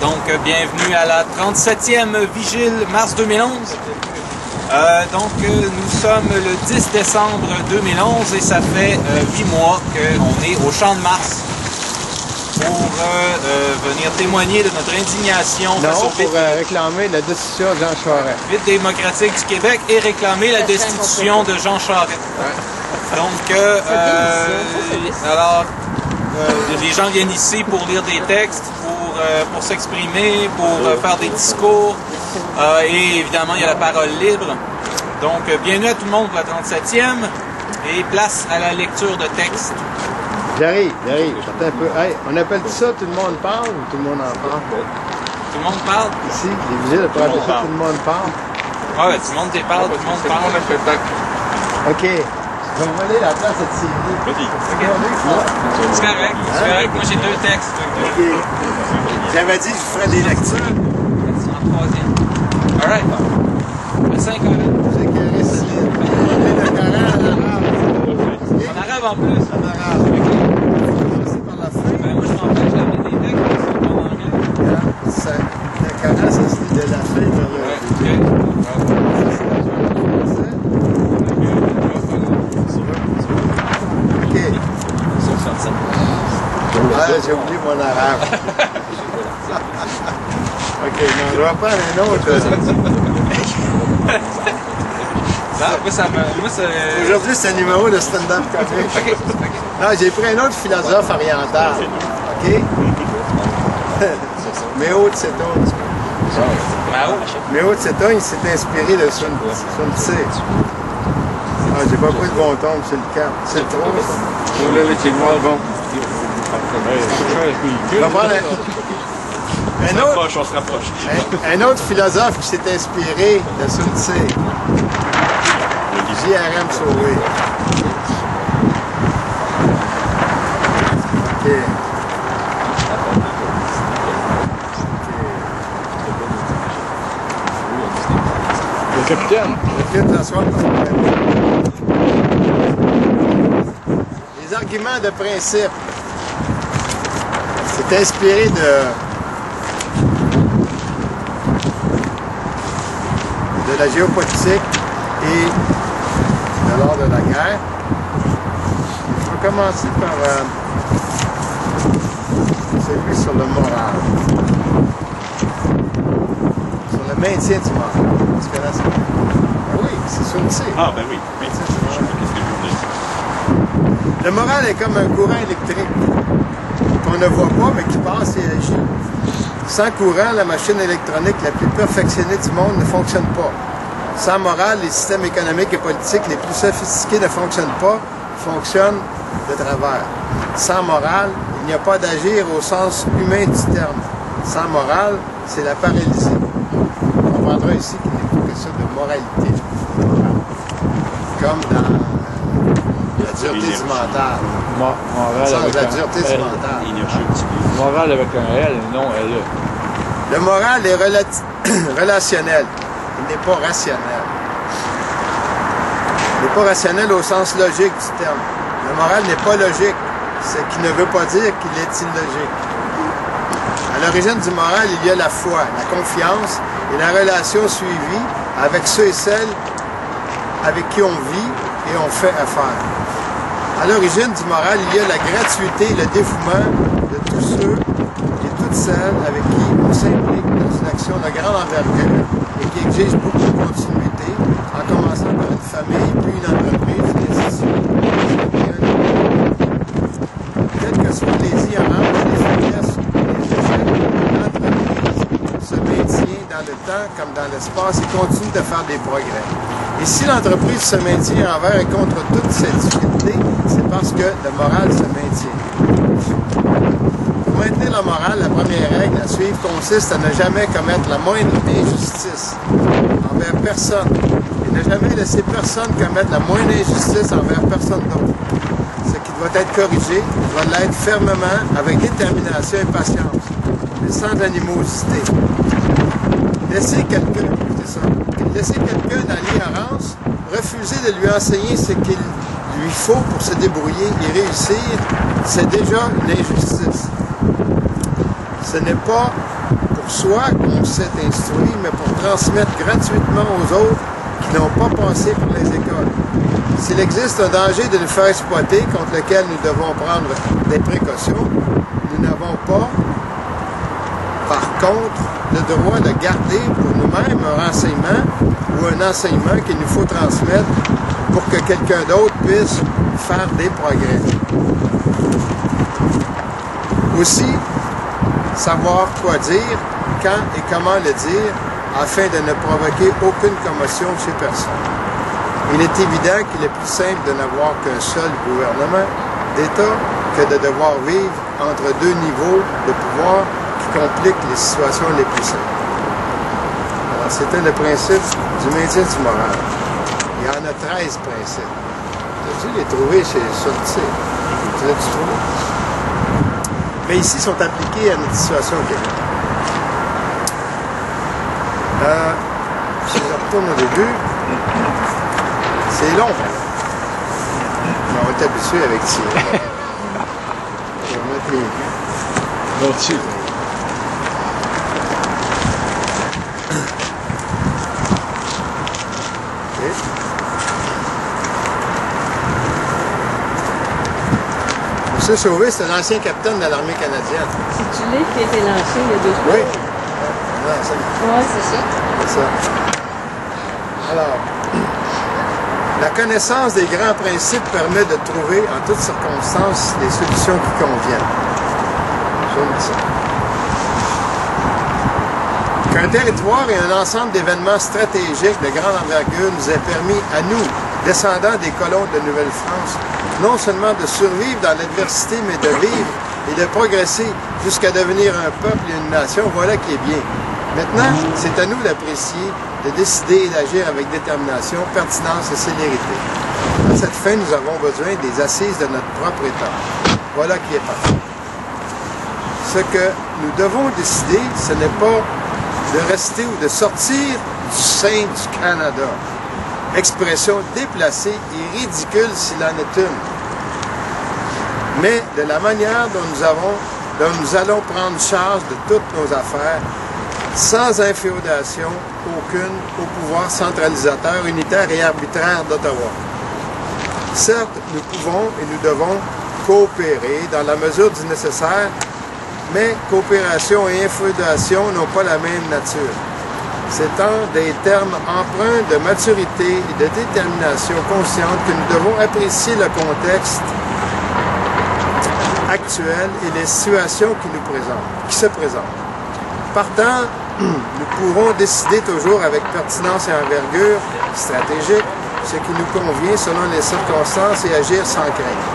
Donc, bienvenue à la 37e vigile mars 2011. Nous sommes le 10 décembre 2011 et ça fait 8 mois qu'on est au Champ de Mars pour venir témoigner de notre indignation face au pour réclamer la destitution de Jean Charest. Vide démocratique du Québec et réclamer la destitution de Jean Charest. Donc, les gens viennent ici pour lire des textes, pour s'exprimer, pour faire des discours. Et évidemment, il y a la parole libre. Donc, bienvenue à tout le monde pour la 37e et place à la lecture de textes. J'arrive. J'attends un peu. Hey, on appelle ça tout le monde parle ou tout le monde en parle? Tout le monde parle? Ici, les vigiles appellent ça tout le monde parle. Ouais, tout le monde parle, tout le monde parle. OK. Je vais voler la place à Thierry. Okay. C'est correct, c'est correct. Moi, j'ai 2 textes. OK. J'avais dit que je ferais des lectures. En 3e. All right. Le 5 C'est carré, Céline. Le Coran en arabe. En arabe en plus? En arabe. C'est par la fin. Ben moi, je m'empêche d'amener des textes qui sont pas en anglais. Le Coran, ça se lit de la fin vers le... OK. Ah, j'ai oublié mon arabe. OK, non, je vais prendre un autre. Aujourd'hui, c'est un numéro de stand-up comique. OK. Non, j'ai pris un autre philosophe oriental. OK? Mao Tse-tung. Mao Tse-tung, il s'est inspiré de Sun Tzu. Ah, j'ai pas pris le bon ton, c'est le cap. C'est trop. On l'a laissé voir bon. On va prendre un autre philosophe qui s'est inspiré de Sun Tzu. J.R.M. Sauvé. OK. Le capitaine. Le capitaine s'asseoir. Les arguments de principe. C'est inspiré de la géopolitique et de l'art de la guerre. Je vais commencer par celui sur le moral. Sur le maintien du moral. Tu connais ça? Oui, c'est Sun Tzu. Ah, ben oui. Le moral est comme un courant électrique qu'on ne voit pas, mais qui passe et agit. Sans courant, la machine électronique la plus perfectionnée du monde ne fonctionne pas. Sans morale, les systèmes économiques et politiques les plus sophistiqués ne fonctionnent pas, fonctionnent de travers. Sans morale, il n'y a pas d'agir au sens humain du terme. Sans morale, c'est la paralysie. On comprendra ici qu'il n'est plus que ça de moralité. Comme dans la dureté du mental. La dureté du mental. Moral avec un L et non LE. Le moral est relationnel. Il n'est pas rationnel. Il n'est pas rationnel au sens logique du terme. Le moral n'est pas logique, ce qui ne veut pas dire qu'il est illogique. À l'origine du moral, il y a la foi, la confiance et la relation suivie avec ceux et celles avec qui on vit et on fait affaire. À l'origine du moral, il y a la gratuité et le dévouement de tous ceux et toutes celles avec qui on s'implique dans une action de grande envergure et qui exige beaucoup de continuité, en commençant par une famille, puis une entreprise, une institution. Quelles que soient les ignorances, les faiblesses, les échecs, l'entreprise se maintient dans le temps comme dans l'espace et continue de faire des progrès. Et si l'entreprise se maintient envers et contre toutes ces difficultés, c'est parce que le moral se maintient. Pour maintenir la morale, la première règle à suivre consiste à ne jamais commettre la moindre injustice envers personne et ne jamais laisser personne commettre la moindre injustice envers personne d'autre. Ce qui doit être corrigé doit l'être fermement, avec détermination et patience, mais sans animosité. Laisser quelqu'un dans l'ignorance, refuser de lui enseigner ce qu'il lui faut pour se débrouiller et réussir, c'est déjà une injustice. Ce n'est pas soit qu'on s'est instruit, mais pour transmettre gratuitement aux autres qui n'ont pas passé pour les écoles. S'il existe un danger de nous faire exploiter, contre lequel nous devons prendre des précautions, nous n'avons pas, par contre, le droit de garder pour nous-mêmes un renseignement ou un enseignement qu'il nous faut transmettre pour que quelqu'un d'autre puisse faire des progrès. Aussi, savoir quoi dire, quand et comment le dire, afin de ne provoquer aucune commotion chez personne. Il est évident qu'il est plus simple de n'avoir qu'un seul gouvernement d'État que de devoir vivre entre deux niveaux de pouvoir qui compliquent les situations les plus simples. Alors, c'était le principe du maintien du moral. Il y en a 13 principes. Tu as dû les trouver chez Sorti. Tu l'as-tu trouvé? Mais ici, ils sont appliqués à notre situation au Québec. Si je retourne au début, c'est long. Mais on est habitué avec Thierry. Je vais mettre mes vues. Merci. Okay. M. Sauvé, c'est un ancien capitaine de l'armée canadienne. C'est-tu lui qui a été lancé il y a 2 jours? Oui. Oui, c'est ça. C'est ça. Alors, la connaissance des grands principes permet de trouver en toutes circonstances les solutions qui conviennent. J'aime ça. Qu'un territoire et un ensemble d'événements stratégiques de grande envergure nous ait permis à nous, descendants des colons de Nouvelle-France, non seulement de survivre dans l'adversité, mais de vivre et de progresser jusqu'à devenir un peuple et une nation, voilà qui est bien. Maintenant, c'est à nous d'apprécier, de décider et d'agir avec détermination, pertinence et célérité. À cette fin, nous avons besoin des assises de notre propre État. Voilà qui est parfait. Ce que nous devons décider, ce n'est pas de rester ou de sortir du sein du Canada. Expression déplacée et ridicule s'il en est une. Mais de la manière dont nous allons prendre charge de toutes nos affaires, sans inféodation aucune au pouvoir centralisateur, unitaire et arbitraire d'Ottawa. Certes, nous pouvons et nous devons coopérer dans la mesure du nécessaire, mais coopération et inféodation n'ont pas la même nature. C'est en des termes empreints de maturité et de détermination consciente que nous devons apprécier le contexte actuel et les situations qui se présentent. Partant, nous pourrons décider toujours avec pertinence et envergure stratégique ce qui nous convient selon les circonstances et agir sans crainte.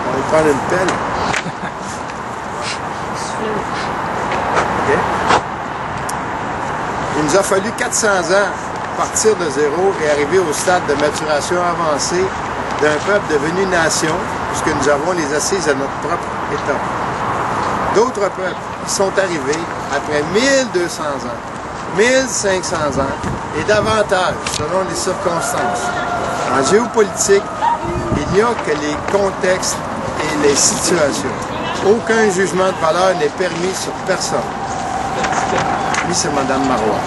On va prendre une pelle. Okay. Il nous a fallu 400 ans partir de zéro et arriver au stade de maturation avancée d'un peuple devenu nation, puisque nous avons les assises de notre propre État. D'autres peuples qui sont arrivés après 1200 ans, 1500 ans et davantage selon les circonstances. En géopolitique, il n'y a que les contextes et les situations. Aucun jugement de valeur n'est permis sur personne. Lui, c'est Mme Marois.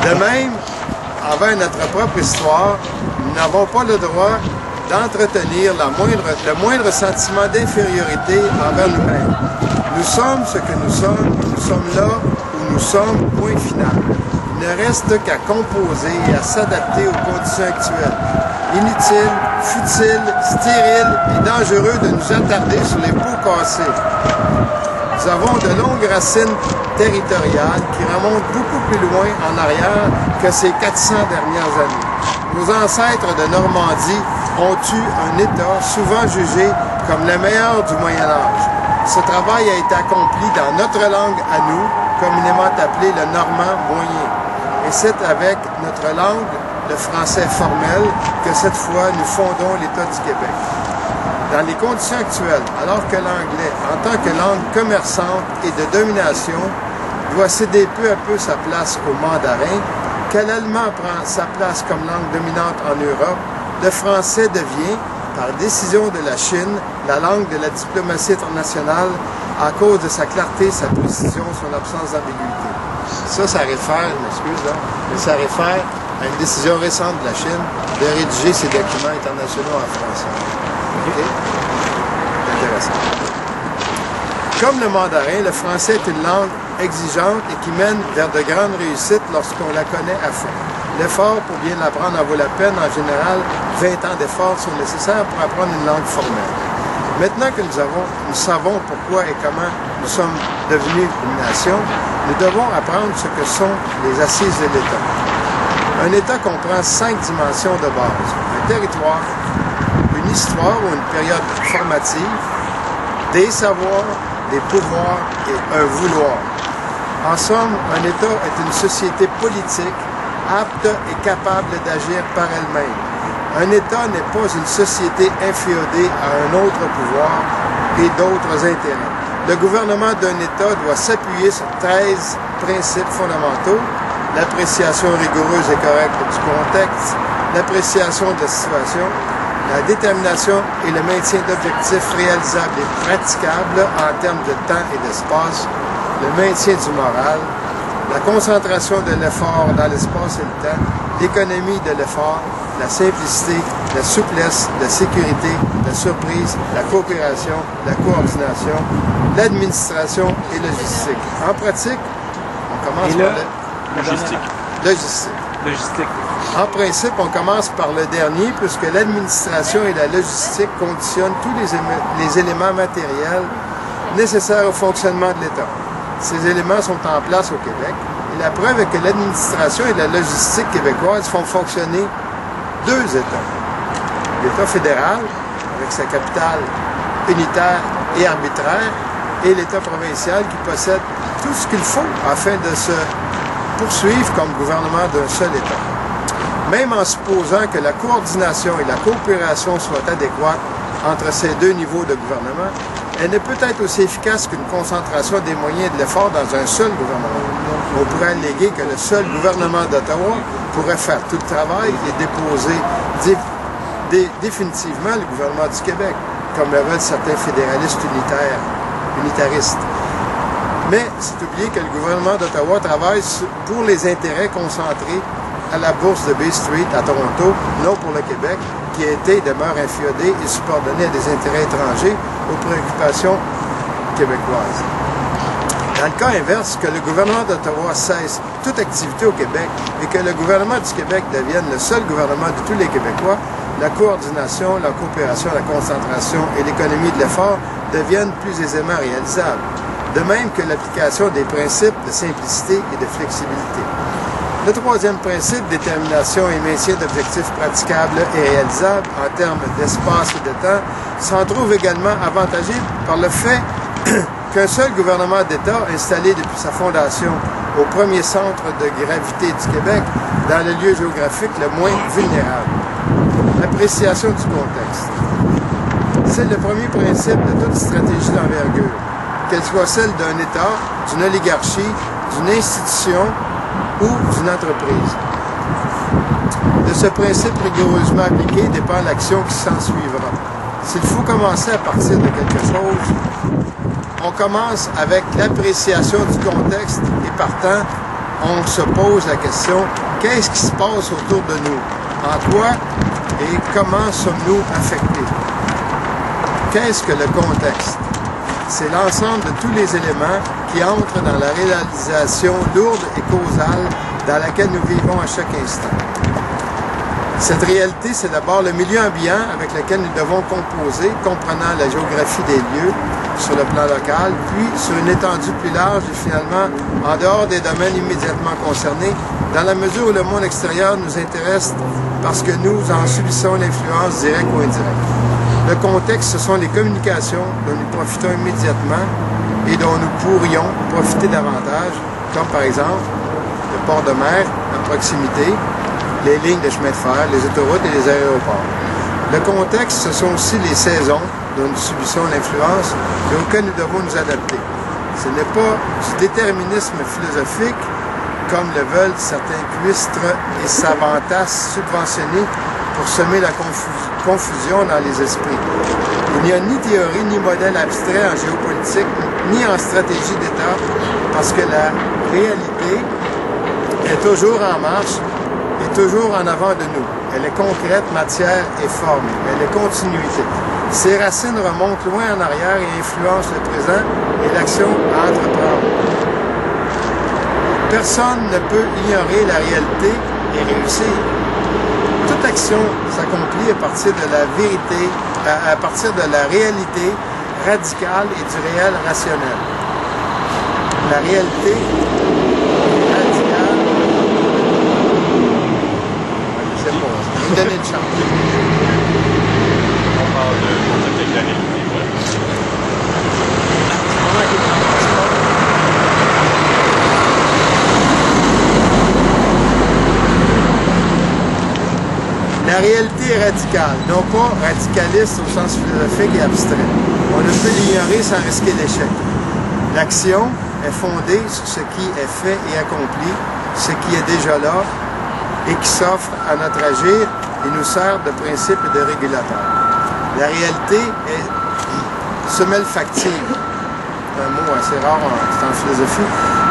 De même, envers notre propre histoire, nous n'avons pas le droit d'entretenir le moindre sentiment d'infériorité envers nous-mêmes. Nous sommes ce que nous sommes là où nous sommes, point final. Il ne reste qu'à composer et à s'adapter aux conditions actuelles. Inutile, futile, stérile et dangereux de nous attarder sur les pots cassés. Nous avons de longues racines territoriales qui remontent beaucoup plus loin en arrière que ces 400 dernières années. Nos ancêtres de Normandie ont eu un État souvent jugé comme le meilleur du Moyen Âge. Ce travail a été accompli dans notre langue à nous, communément appelée le normand moyen. Et c'est avec notre langue, le français formel, que cette fois nous fondons l'État du Québec. Dans les conditions actuelles, alors que l'anglais, en tant que langue commerçante et de domination, doit céder peu à peu sa place au mandarin, que l'allemand prend sa place comme langue dominante en Europe, le français devient, par décision de la Chine, la langue de la diplomatie internationale à cause de sa clarté, sa précision, son absence d'ambiguïté. Ça réfère, je m'excuse là, mais ça réfère à une décision récente de la Chine de rédiger ses documents internationaux en français. OK? Intéressant. Comme le mandarin, le français est une langue exigeante et qui mène vers de grandes réussites lorsqu'on la connaît à fond. L'effort pour bien l'apprendre en vaut la peine. En général, 20 ans d'efforts sont nécessaires pour apprendre une langue formelle. Maintenant que nous savons pourquoi et comment nous sommes devenus une nation, nous devons apprendre ce que sont les assises de l'État. Un État comprend 5 dimensions de base. Un territoire, une histoire ou une période formative, des savoirs, des pouvoirs et un vouloir. En somme, un État est une société politique apte et capable d'agir par elle-même. Un État n'est pas une société inféodée à un autre pouvoir et d'autres intérêts. Le gouvernement d'un État doit s'appuyer sur 13 principes fondamentaux: l'appréciation rigoureuse et correcte du contexte, l'appréciation de la situation, la détermination et le maintien d'objectifs réalisables et praticables en termes de temps et d'espace, le maintien du moral, la concentration de l'effort dans l'espace et le temps, l'économie de l'effort, la simplicité, la souplesse, la sécurité, la surprise, la coopération, la coordination, l'administration et logistique. En pratique, on commence par logistique. En principe, on commence par le dernier, puisque l'administration et la logistique conditionnent tous les éléments matériels nécessaires au fonctionnement de l'État. Ces éléments sont en place au Québec, et la preuve est que l'administration et la logistique québécoise font fonctionner 2 États. L'État fédéral, avec sa capitale unitaire et arbitraire, et l'État provincial qui possède tout ce qu'il faut afin de se poursuivre comme gouvernement d'un seul État. Même en supposant que la coordination et la coopération soient adéquates entre ces 2 niveaux de gouvernement, elle ne peut être aussi efficace qu'une concentration des moyens et de l'effort dans un seul gouvernement. On pourrait alléguer que le seul gouvernement d'Ottawa pourrait faire tout le travail et déposer définitivement le gouvernement du Québec, comme le veulent certains fédéralistes unitaristes. Mais c'est oublier que le gouvernement d'Ottawa travaille pour les intérêts concentrés à la bourse de Bay Street à Toronto, non pour le Québec, qui a été et demeure inféodé et subordonné à des intérêts étrangers aux préoccupations québécoises. Dans le cas inverse, que le gouvernement d'Ottawa cesse toute activité au Québec et que le gouvernement du Québec devienne le seul gouvernement de tous les Québécois, la coordination, la coopération, la concentration et l'économie de l'effort deviennent plus aisément réalisables. De même que l'application des principes de simplicité et de flexibilité. Le 3e principe, détermination et maintien d'objectifs praticables et réalisables en termes d'espace et de temps, s'en trouve également avantagé par le fait qu'un seul gouvernement d'État installé depuis sa fondation au premier centre de gravité du Québec, dans le lieu géographique le moins vulnérable. Appréciation du contexte. C'est le premier principe de toute stratégie d'envergure, qu'elle soit celle d'un État, d'une oligarchie, d'une institution ou d'une entreprise. De ce principe rigoureusement appliqué dépend l'action qui s'en suivra. S'il faut commencer à partir de quelque chose, on commence avec l'appréciation du contexte et partant, on se pose la question, qu'est-ce qui se passe autour de nous? En quoi et comment sommes-nous affectés? Qu'est-ce que le contexte? C'est l'ensemble de tous les éléments qui entrent dans la réalisation lourde et causale dans laquelle nous vivons à chaque instant. Cette réalité, c'est d'abord le milieu ambiant avec lequel nous devons composer, comprenant la géographie des lieux sur le plan local, puis sur une étendue plus large et finalement en dehors des domaines immédiatement concernés, dans la mesure où le monde extérieur nous intéresse parce que nous en subissons l'influence directe ou indirecte. Le contexte, ce sont les communications dont nous profitons immédiatement et dont nous pourrions profiter davantage, comme par exemple le port de mer à proximité, les lignes de chemin de fer, les autoroutes et les aéroports. Le contexte, ce sont aussi les saisons dont nous subissons l'influence et auxquelles nous devons nous adapter. Ce n'est pas du déterminisme philosophique, comme le veulent certains cuistres et savantasses subventionnés pour semer la confusion dans les esprits. Il Il n'y a ni théorie ni modèle abstrait en géopolitique, ni en stratégie d'État, parce que la réalité est toujours en marche et toujours en avant de nous. Elle est concrète, matière et forme. Elle est continuité. Ses racines remontent loin en arrière et influencent le présent et l'action à entreprendre. Personne ne peut ignorer la réalité et réussir. Toute action s'accomplit à partir de la vérité, à partir de la réalité radicale et du réel rationnel. La réalité radicale. C'est bon, je vais vous donner une chance. On parle de contact avec la réalité, voilà. La réalité est radicale, non pas radicaliste au sens philosophique et abstrait. On ne peut l'ignorer sans risquer l'échec. L'action est fondée sur ce qui est fait et accompli, ce qui est déjà là et qui s'offre à notre agir et nous sert de principe et de régulateur. La réalité est semelle factive. C'est un mot assez rare en philosophie.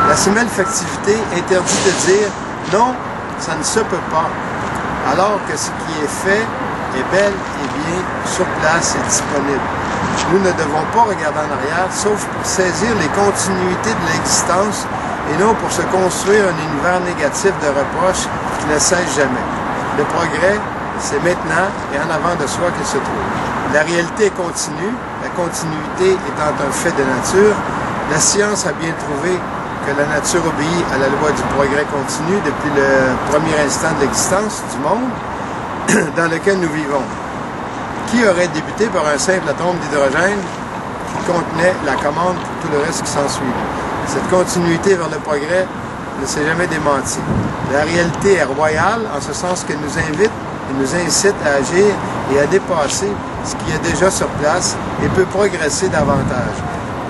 La semelle factivité interdit de dire non, ça ne se peut pas. Alors que ce qui est fait est bel et bien sur place et disponible. Nous ne devons pas regarder en arrière, sauf pour saisir les continuités de l'existence et non pour se construire un univers négatif de reproches qui ne cesse jamais. Le progrès, c'est maintenant et en avant de soi qu'il se trouve. La réalité est continue, la continuité étant un fait de nature. La science a bien trouvé que la nature obéit à la loi du progrès continu depuis le premier instant de l'existence du monde dans lequel nous vivons. Qui aurait débuté par un simple atome d'hydrogène qui contenait la commande pour tout le reste qui s'ensuit? Cette continuité vers le progrès ne s'est jamais démentie. La réalité est royale en ce sens qu'elle nous invite et nous incite à agir et à dépasser ce qui est déjà sur place et peut progresser davantage.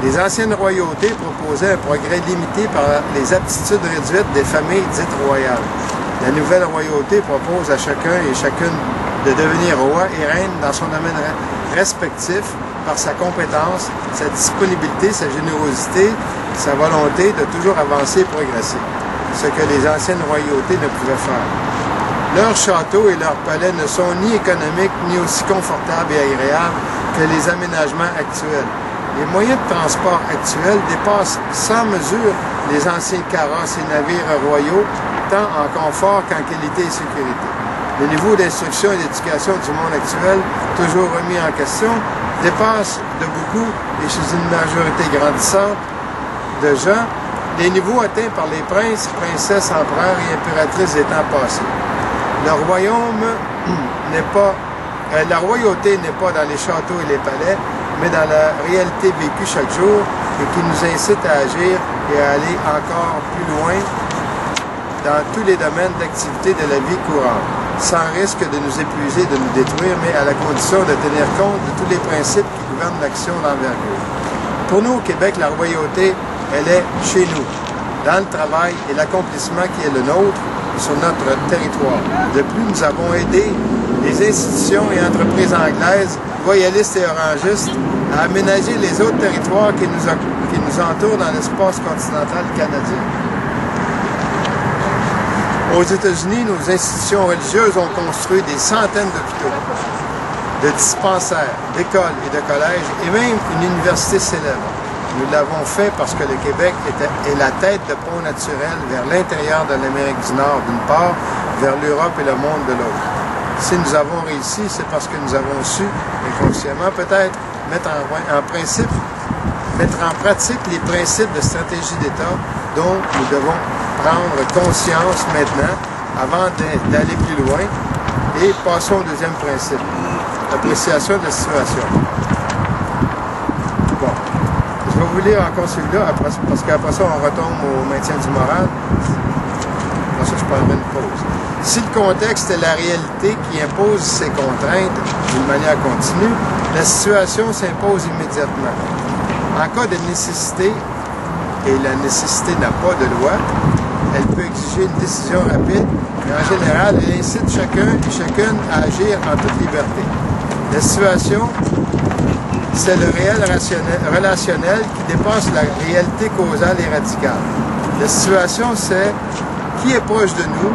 Les anciennes royautés proposaient un progrès limité par les aptitudes réduites des familles dites royales. La nouvelle royauté propose à chacun et chacune de devenir roi et reine dans son domaine respectif par sa compétence, sa disponibilité, sa générosité, sa volonté de toujours avancer et progresser, ce que les anciennes royautés ne pouvaient faire. Leurs châteaux et leurs palais ne sont ni économiques ni aussi confortables et agréables que les aménagements actuels. Les moyens de transport actuels dépassent sans mesure les anciens carrosses et navires royaux, tant en confort qu'en qualité et sécurité. Le niveau d'instruction et d'éducation du monde actuel, toujours remis en question, dépasse de beaucoup, et chez une majorité grandissante de gens, les niveaux atteints par les princes, princesses, empereurs et impératrices des temps passés. Le royaume n'est pas... la royauté n'est pas dans les châteaux et les palais, mais dans la réalité vécue chaque jour et qui nous incite à agir et à aller encore plus loin dans tous les domaines d'activité de la vie courante, sans risque de nous épuiser, de nous détruire, mais à la condition de tenir compte de tous les principes qui gouvernent l'action d'envergure. Pour nous, au Québec, la royauté, elle est chez nous, dans le travail et l'accomplissement qui est le nôtre sur notre territoire. De plus, nous avons aidé les institutions et entreprises anglaises, royalistes et orangistes, à aménager les autres territoires qui nous entourent dans l'espace continental canadien. Aux États-Unis, nos institutions religieuses ont construit des centaines d'hôpitaux, de dispensaires, d'écoles et de collèges, et même une université célèbre. Nous l'avons fait parce que le Québec est la tête de pont naturel vers l'intérieur de l'Amérique du Nord d'une part, vers l'Europe et le monde de l'autre. Si nous avons réussi, c'est parce que nous avons su, inconsciemment peut-être, mettre en pratique les principes de stratégie d'État dont nous devons prendre conscience maintenant avant d'aller plus loin. Et passons au deuxième principe, l'appréciation de la situation. Bon, je vais vous lire encore celui-là, parce qu'après ça, on retombe au maintien du moral. Après ça, je prendrai une pause. Si le contexte est la réalité qui impose ses contraintes d'une manière continue, la situation s'impose immédiatement. En cas de nécessité, et la nécessité n'a pas de loi, elle peut exiger une décision rapide, mais en général, elle incite chacun et chacune à agir en toute liberté. La situation c'est le réel relationnel qui dépasse la réalité causale et radicale. La situation, c'est qui est proche de nous,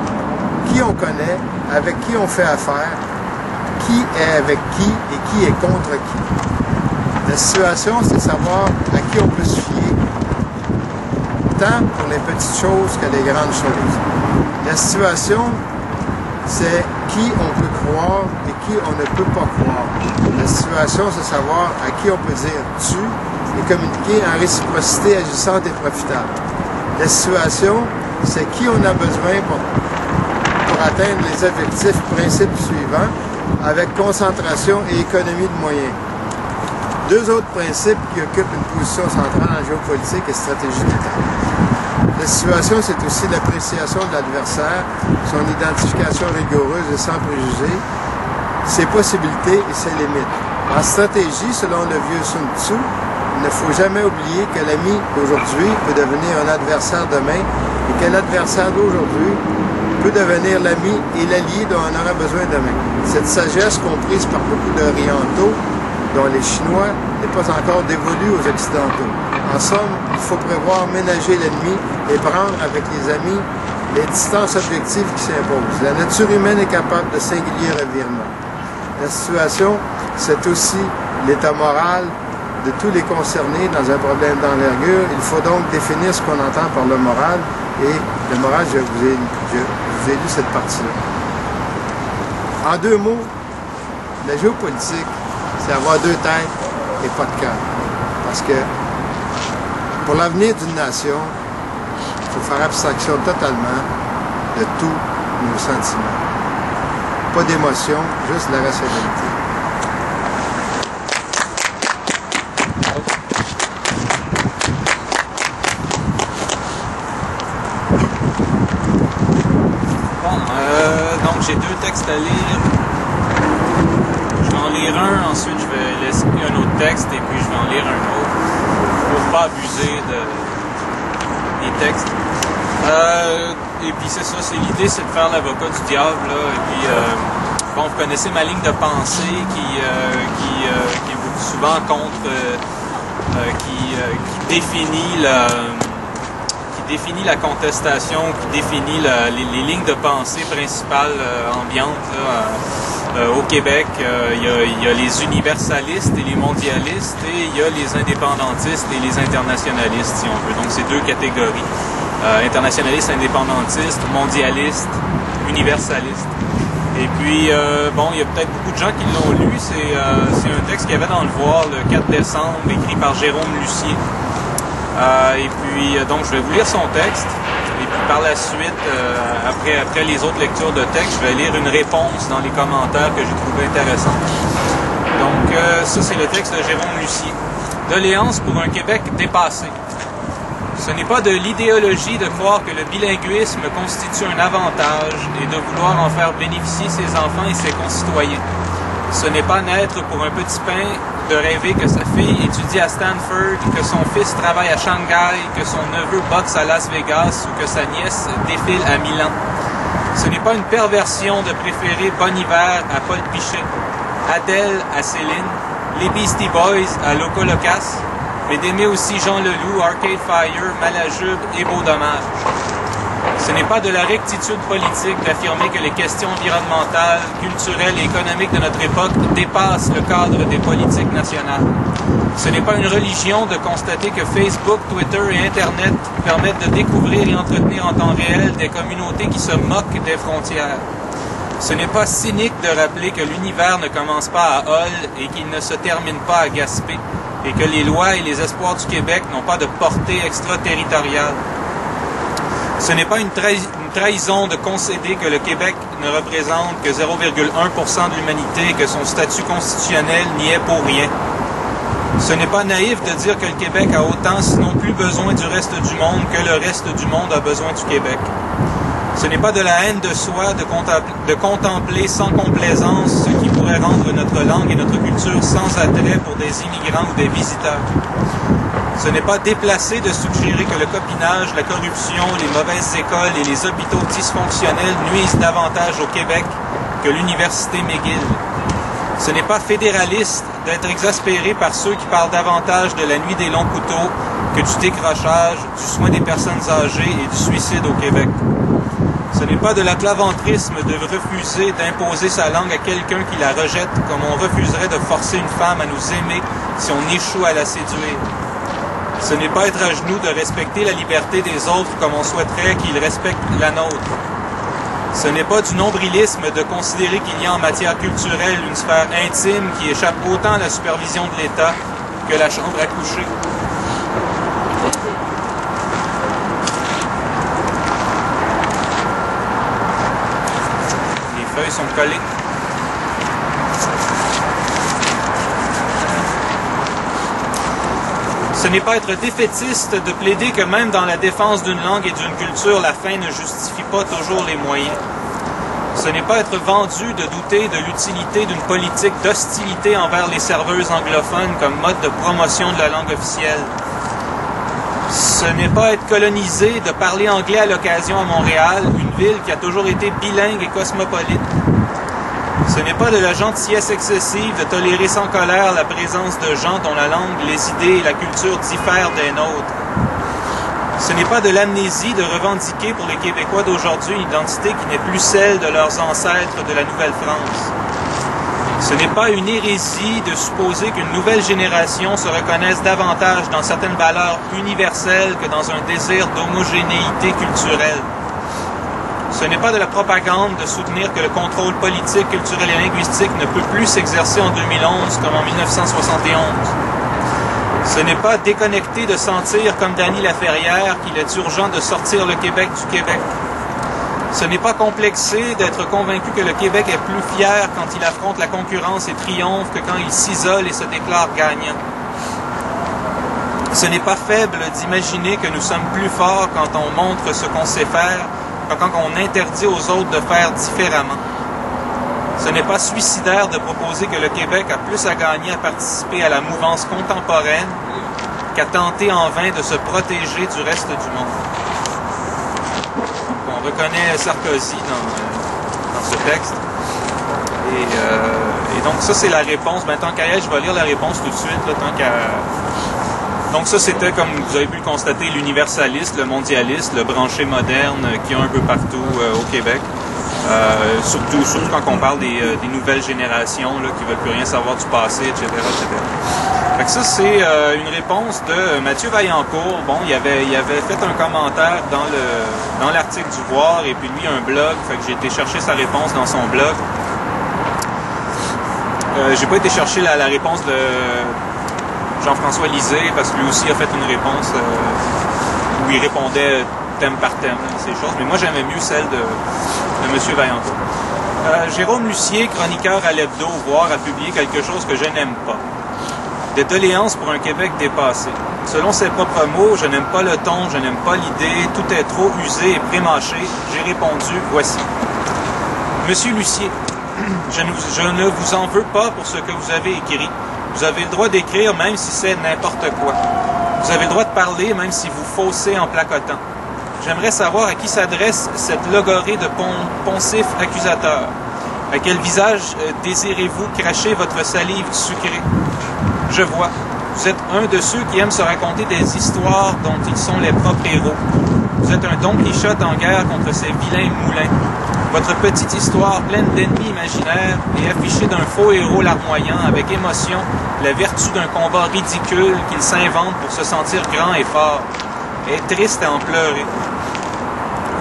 qui on connaît, avec qui on fait affaire, qui est avec qui et qui est contre qui. La situation, c'est savoir à qui on peut se fier, tant pour les petites choses que les grandes choses. La situation, c'est qui on peut croire et qui on ne peut pas croire. La situation, c'est savoir à qui on peut dire « tu » et communiquer en réciprocité agissante et profitable. La situation, c'est qui on a besoin pour atteindre les objectifs principes suivants avec concentration et économie de moyens. Deux autres principes qui occupent une position centrale en géopolitique et stratégie d'État. La situation, c'est aussi l'appréciation de l'adversaire, son identification rigoureuse et sans préjugés, ses possibilités et ses limites. En stratégie, selon le vieux Sun Tzu, il ne faut jamais oublier que l'ami d'aujourd'hui peut devenir un adversaire demain et que l'adversaire d'aujourd'hui peut devenir l'ami et l'allié dont on aura besoin demain. Cette sagesse, comprise par beaucoup d'orientaux, dont les Chinois, n'est pas encore dévolue aux Occidentaux. En somme, il faut prévoir ménager l'ennemi et prendre avec les amis les distances objectives qui s'imposent. La nature humaine est capable de singuliers revirements. La situation, c'est aussi l'état moral de tous les concernés dans un problème d'envergure. Il faut donc définir ce qu'on entend par le moral. Et le moral, je vous ai lu cette partie-là. En deux mots, la géopolitique, c'est avoir deux têtes et pas de cœur. Parce que pour l'avenir d'une nation, il faut faire abstraction totalement de tous nos sentiments. Pas d'émotion, juste la rationalité. Donc j'ai deux textes à lire. Je vais en lire un, ensuite je vais laisser un autre texte et puis je vais en lire un autre pour pas abuser des textes. Et puis c'est ça, c'est l'idée, c'est de faire l'avocat du diable là, et puis bon, vous connaissez ma ligne de pensée qui est beaucoup souvent contre, qui définit la contestation, qui définit les lignes de pensée principales ambiantes là, au Québec. Il y a les universalistes et les mondialistes, et il y a les indépendantistes et les internationalistes, si on veut. Donc c'est deux catégories. Internationalistes, indépendantistes, mondialistes, universalistes. Et puis, bon, il y a peut-être beaucoup de gens qui l'ont lu. C'est un texte qu'il y avait dans Le Voir le 4 décembre, écrit par Jérôme Lucier. Et puis, donc, je vais vous lire son texte. Et puis, par la suite, après les autres lectures de texte, je vais lire une réponse dans les commentaires que j'ai trouvé intéressante. Donc, ça, c'est le texte de Jérôme Lucier. Doléance pour un Québec dépassé. Ce n'est pas de l'idéologie de croire que le bilinguisme constitue un avantage et de vouloir en faire bénéficier ses enfants et ses concitoyens. Ce n'est pas naître pour un petit pain de rêver que sa fille étudie à Stanford, que son fils travaille à Shanghai, que son neveu boxe à Las Vegas ou que sa nièce défile à Milan. Ce n'est pas une perversion de préférer Bon Hiver à Paul Pichet, Adèle à Céline, les Beastie Boys à Loco Locas, mais d'aimer aussi Jean Leloup, Arcade Fire, Malajube et Beau Dommage. Ce n'est pas de la rectitude politique d'affirmer que les questions environnementales, culturelles et économiques de notre époque dépassent le cadre des politiques nationales. Ce n'est pas une religion de constater que Facebook, Twitter et Internet permettent de découvrir et entretenir en temps réel des communautés qui se moquent des frontières. Ce n'est pas cynique de rappeler que l'univers ne commence pas à Hull et qu'il ne se termine pas à Gaspé, et que les lois et les espoirs du Québec n'ont pas de portée extraterritoriale. Ce n'est pas une trahison de concéder que le Québec ne représente que 0,1% de l'humanité et que son statut constitutionnel n'y est pour rien. Ce n'est pas naïf de dire que le Québec a autant, sinon plus besoin du reste du monde que le reste du monde a besoin du Québec. Ce n'est pas de la haine de soi de contempler sans complaisance ce qui pourrait rendre notre langue et notre culture sans attrait pour des immigrants ou des visiteurs. Ce n'est pas déplacé de suggérer que le copinage, la corruption, les mauvaises écoles et les hôpitaux dysfonctionnels nuisent davantage au Québec que l'université McGill. Ce n'est pas fédéraliste d'être exaspéré par ceux qui parlent davantage de la nuit des longs couteaux que du décrochage, du soin des personnes âgées et du suicide au Québec. Ce n'est pas de l'atlaventrisme de refuser d'imposer sa langue à quelqu'un qui la rejette comme on refuserait de forcer une femme à nous aimer si on échoue à la séduire. Ce n'est pas être à genoux de respecter la liberté des autres comme on souhaiterait qu'ils respectent la nôtre. Ce n'est pas du nombrilisme de considérer qu'il y a en matière culturelle une sphère intime qui échappe autant à la supervision de l'État que la chambre à coucher. Les feuilles sont collées. Ce n'est pas être défaitiste de plaider que même dans la défense d'une langue et d'une culture, la fin ne justifie pas toujours les moyens. Ce n'est pas être vendu de douter de l'utilité d'une politique d'hostilité envers les serveuses anglophones comme mode de promotion de la langue officielle. Ce n'est pas être colonisé de parler anglais à l'occasion à Montréal, une ville qui a toujours été bilingue et cosmopolite. Ce n'est pas de la gentillesse excessive de tolérer sans colère la présence de gens dont la langue, les idées et la culture diffèrent des nôtres. Ce n'est pas de l'amnésie de revendiquer pour les Québécois d'aujourd'hui une identité qui n'est plus celle de leurs ancêtres de la Nouvelle-France. Ce n'est pas une hérésie de supposer qu'une nouvelle génération se reconnaisse davantage dans certaines valeurs universelles que dans un désir d'homogénéité culturelle. Ce n'est pas de la propagande de soutenir que le contrôle politique, culturel et linguistique ne peut plus s'exercer en 2011 comme en 1971. Ce n'est pas déconnecté de sentir, comme Dany Laferrière, qu'il est urgent de sortir le Québec du Québec. Ce n'est pas complexé d'être convaincu que le Québec est plus fier quand il affronte la concurrence et triomphe que quand il s'isole et se déclare gagnant. Ce n'est pas faible d'imaginer que nous sommes plus forts quand on montre ce qu'on sait faire, quand on interdit aux autres de faire différemment. Ce n'est pas suicidaire de proposer que le Québec a plus à gagner à participer à la mouvance contemporaine qu'à tenter en vain de se protéger du reste du monde. Donc, on reconnaît Sarkozy dans ce texte. Et donc ça, c'est la réponse. Ben, tant qu'à y être, je vais lire la réponse tout de suite. Là, Donc ça, c'était, comme vous avez pu le constater, l'universaliste, le mondialiste, le branché moderne qu'il y a un peu partout au Québec. Surtout quand on parle des nouvelles générations là, qui ne veulent plus rien savoir du passé, etc. etc. Fait que ça, c'est une réponse de Mathieu Vaillancourt. Bon, il avait fait un commentaire dans l'article du Voir, et puis lui, un blog. Fait que j'ai été chercher sa réponse dans son blog. J'ai pas été chercher la réponse de Jean-François Lisée, parce que lui aussi a fait une réponse où il répondait thème par thème, ces choses. Mais moi, j'aimais mieux celle de M. Vaillancourt. Jérôme Lucier, chroniqueur à l'Hebdo, Voir, a publié quelque chose que je n'aime pas. Des doléances pour un Québec dépassé. Selon ses propres mots, je n'aime pas le ton, je n'aime pas l'idée, tout est trop usé et prémâché. J'ai répondu, voici. Monsieur Lucier, je ne vous en veux pas pour ce que vous avez écrit. Vous avez le droit d'écrire même si c'est n'importe quoi. Vous avez le droit de parler même si vous faussez en placotant. J'aimerais savoir à qui s'adresse cette logorée de poncifs accusateurs. À quel visage désirez-vous cracher votre salive sucrée? Je vois. Vous êtes un de ceux qui aiment se raconter des histoires dont ils sont les propres héros. Vous êtes un Don Quichotte en guerre contre ces vilains moulins. Votre petite histoire pleine d'ennemis imaginaires est affichée d'un faux héros larmoyant avec émotion la vertu d'un combat ridicule qu'il s'invente pour se sentir grand et fort. Est triste à en pleurer.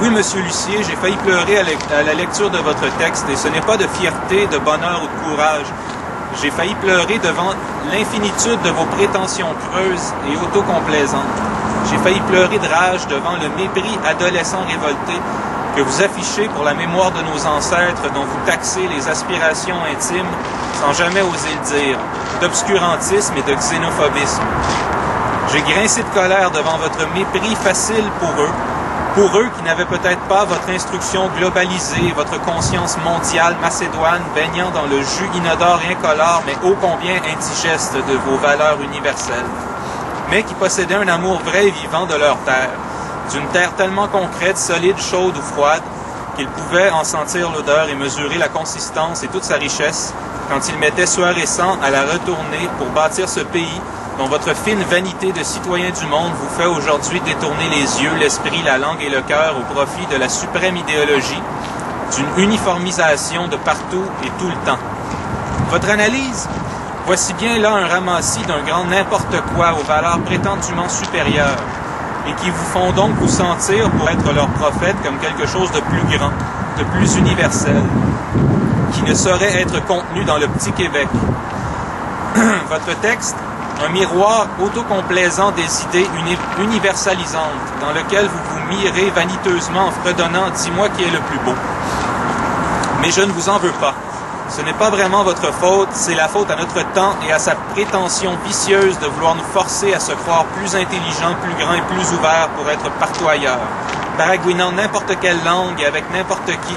Oui, Monsieur Lucier, j'ai failli pleurer à la lecture de votre texte, et ce n'est pas de fierté, de bonheur ou de courage. J'ai failli pleurer devant l'infinitude de vos prétentions creuses et autocomplaisantes. J'ai failli pleurer de rage devant le mépris adolescent révolté que vous affichez pour la mémoire de nos ancêtres dont vous taxez les aspirations intimes sans jamais oser le dire, d'obscurantisme et de xénophobisme. J'ai grincé de colère devant votre mépris facile pour eux qui n'avaient peut-être pas votre instruction globalisée, votre conscience mondiale macédoine baignant dans le jus inodore et incolore, mais ô combien indigeste de vos valeurs universelles, mais qui possédaient un amour vrai et vivant de leur terre, d'une terre tellement concrète, solide, chaude ou froide, qu'ils pouvaient en sentir l'odeur et mesurer la consistance et toute sa richesse, quand il mettait soir et sang à la retourner pour bâtir ce pays dont votre fine vanité de citoyen du monde vous fait aujourd'hui détourner les yeux, l'esprit, la langue et le cœur au profit de la suprême idéologie d'une uniformisation de partout et tout le temps. Votre analyse? Voici bien là un ramassis d'un grand n'importe quoi aux valeurs prétendument supérieures et qui vous font donc vous sentir pour être leur prophète comme quelque chose de plus grand, de plus universel, qui ne saurait être contenu dans le petit Québec. Votre texte, un miroir autocomplaisant des idées universalisantes, dans lequel vous vous mirez vaniteusement en fredonnant « Dis-moi qui est le plus beau ». Mais je ne vous en veux pas. Ce n'est pas vraiment votre faute, c'est la faute à notre temps et à sa prétention vicieuse de vouloir nous forcer à se croire plus intelligents, plus grands et plus ouverts pour être partout ailleurs, baragouinant n'importe quelle langue et avec n'importe qui,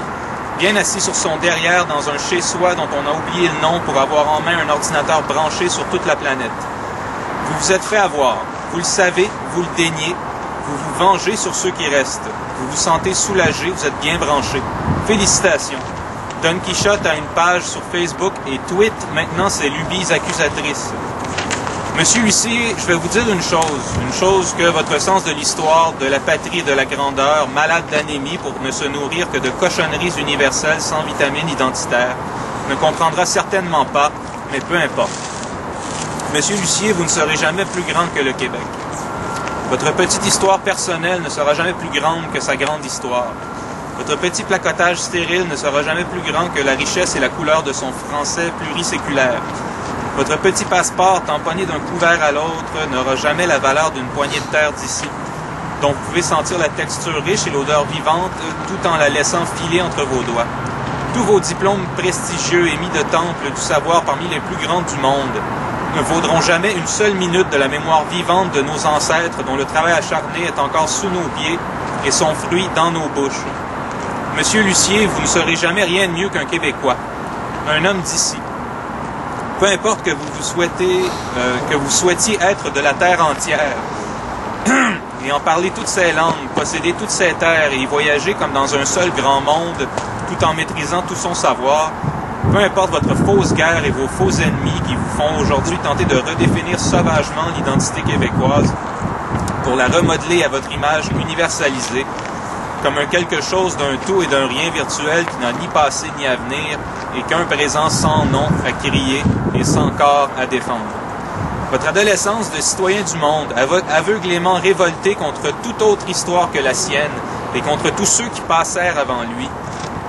bien assis sur son derrière dans un chez-soi dont on a oublié le nom pour avoir en main un ordinateur branché sur toute la planète. Vous vous êtes fait avoir, vous le savez, vous le daignez, vous vous vengez sur ceux qui restent, vous vous sentez soulagé, vous êtes bien branché. Félicitations! Don Quichotte a une page sur Facebook et tweet maintenant ses lubies accusatrices. Monsieur Huissier, je vais vous dire une chose que votre sens de l'histoire, de la patrie et de la grandeur, malade d'anémie pour ne se nourrir que de cochonneries universelles sans vitamines identitaires, ne comprendra certainement pas, mais peu importe. Monsieur Huissier, vous ne serez jamais plus grand que le Québec. Votre petite histoire personnelle ne sera jamais plus grande que sa grande histoire. Votre petit placotage stérile ne sera jamais plus grand que la richesse et la couleur de son français pluriséculaire. Votre petit passeport tamponné d'un couvert à l'autre n'aura jamais la valeur d'une poignée de terre d'ici, dont vous pouvez sentir la texture riche et l'odeur vivante tout en la laissant filer entre vos doigts. Tous vos diplômes prestigieux émis de temple du savoir parmi les plus grands du monde ne vaudront jamais une seule minute de la mémoire vivante de nos ancêtres dont le travail acharné est encore sous nos pieds et son fruit dans nos bouches. Monsieur Lucier, vous ne serez jamais rien de mieux qu'un Québécois, un homme d'ici. Peu importe que vous souhaitiez être de la terre entière, et en parler toutes ces langues, posséder toutes ces terres et y voyager comme dans un seul grand monde, tout en maîtrisant tout son savoir, peu importe votre fausse guerre et vos faux ennemis qui vous font aujourd'hui tenter de redéfinir sauvagement l'identité québécoise pour la remodeler à votre image universalisée, comme un quelque chose d'un tout et d'un rien virtuel qui n'a ni passé ni avenir et qu'un présent sans nom à crier et sans corps à défendre. Votre adolescence de citoyen du monde, aveuglément révolté contre toute autre histoire que la sienne et contre tous ceux qui passèrent avant lui,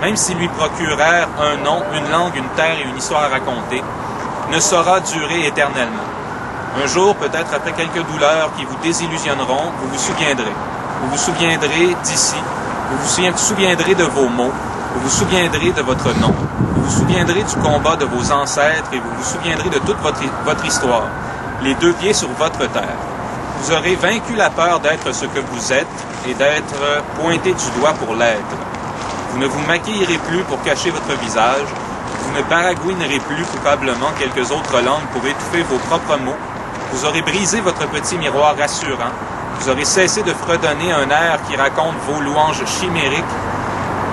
même s'ils lui procurèrent un nom, une langue, une terre et une histoire à raconter, ne saura durer éternellement. Un jour, peut-être après quelques douleurs qui vous désillusionneront, vous vous souviendrez. Vous vous souviendrez d'ici. Vous vous souviendrez de vos mots, vous vous souviendrez de votre nom, vous vous souviendrez du combat de vos ancêtres et vous vous souviendrez de toute votre histoire, les deux pieds sur votre terre. Vous aurez vaincu la peur d'être ce que vous êtes et d'être pointé du doigt pour l'être. Vous ne vous maquillerez plus pour cacher votre visage, vous ne baragouinerez plus coupablement quelques autres langues pour étouffer vos propres mots, vous aurez brisé votre petit miroir rassurant, vous aurez cessé de fredonner un air qui raconte vos louanges chimériques.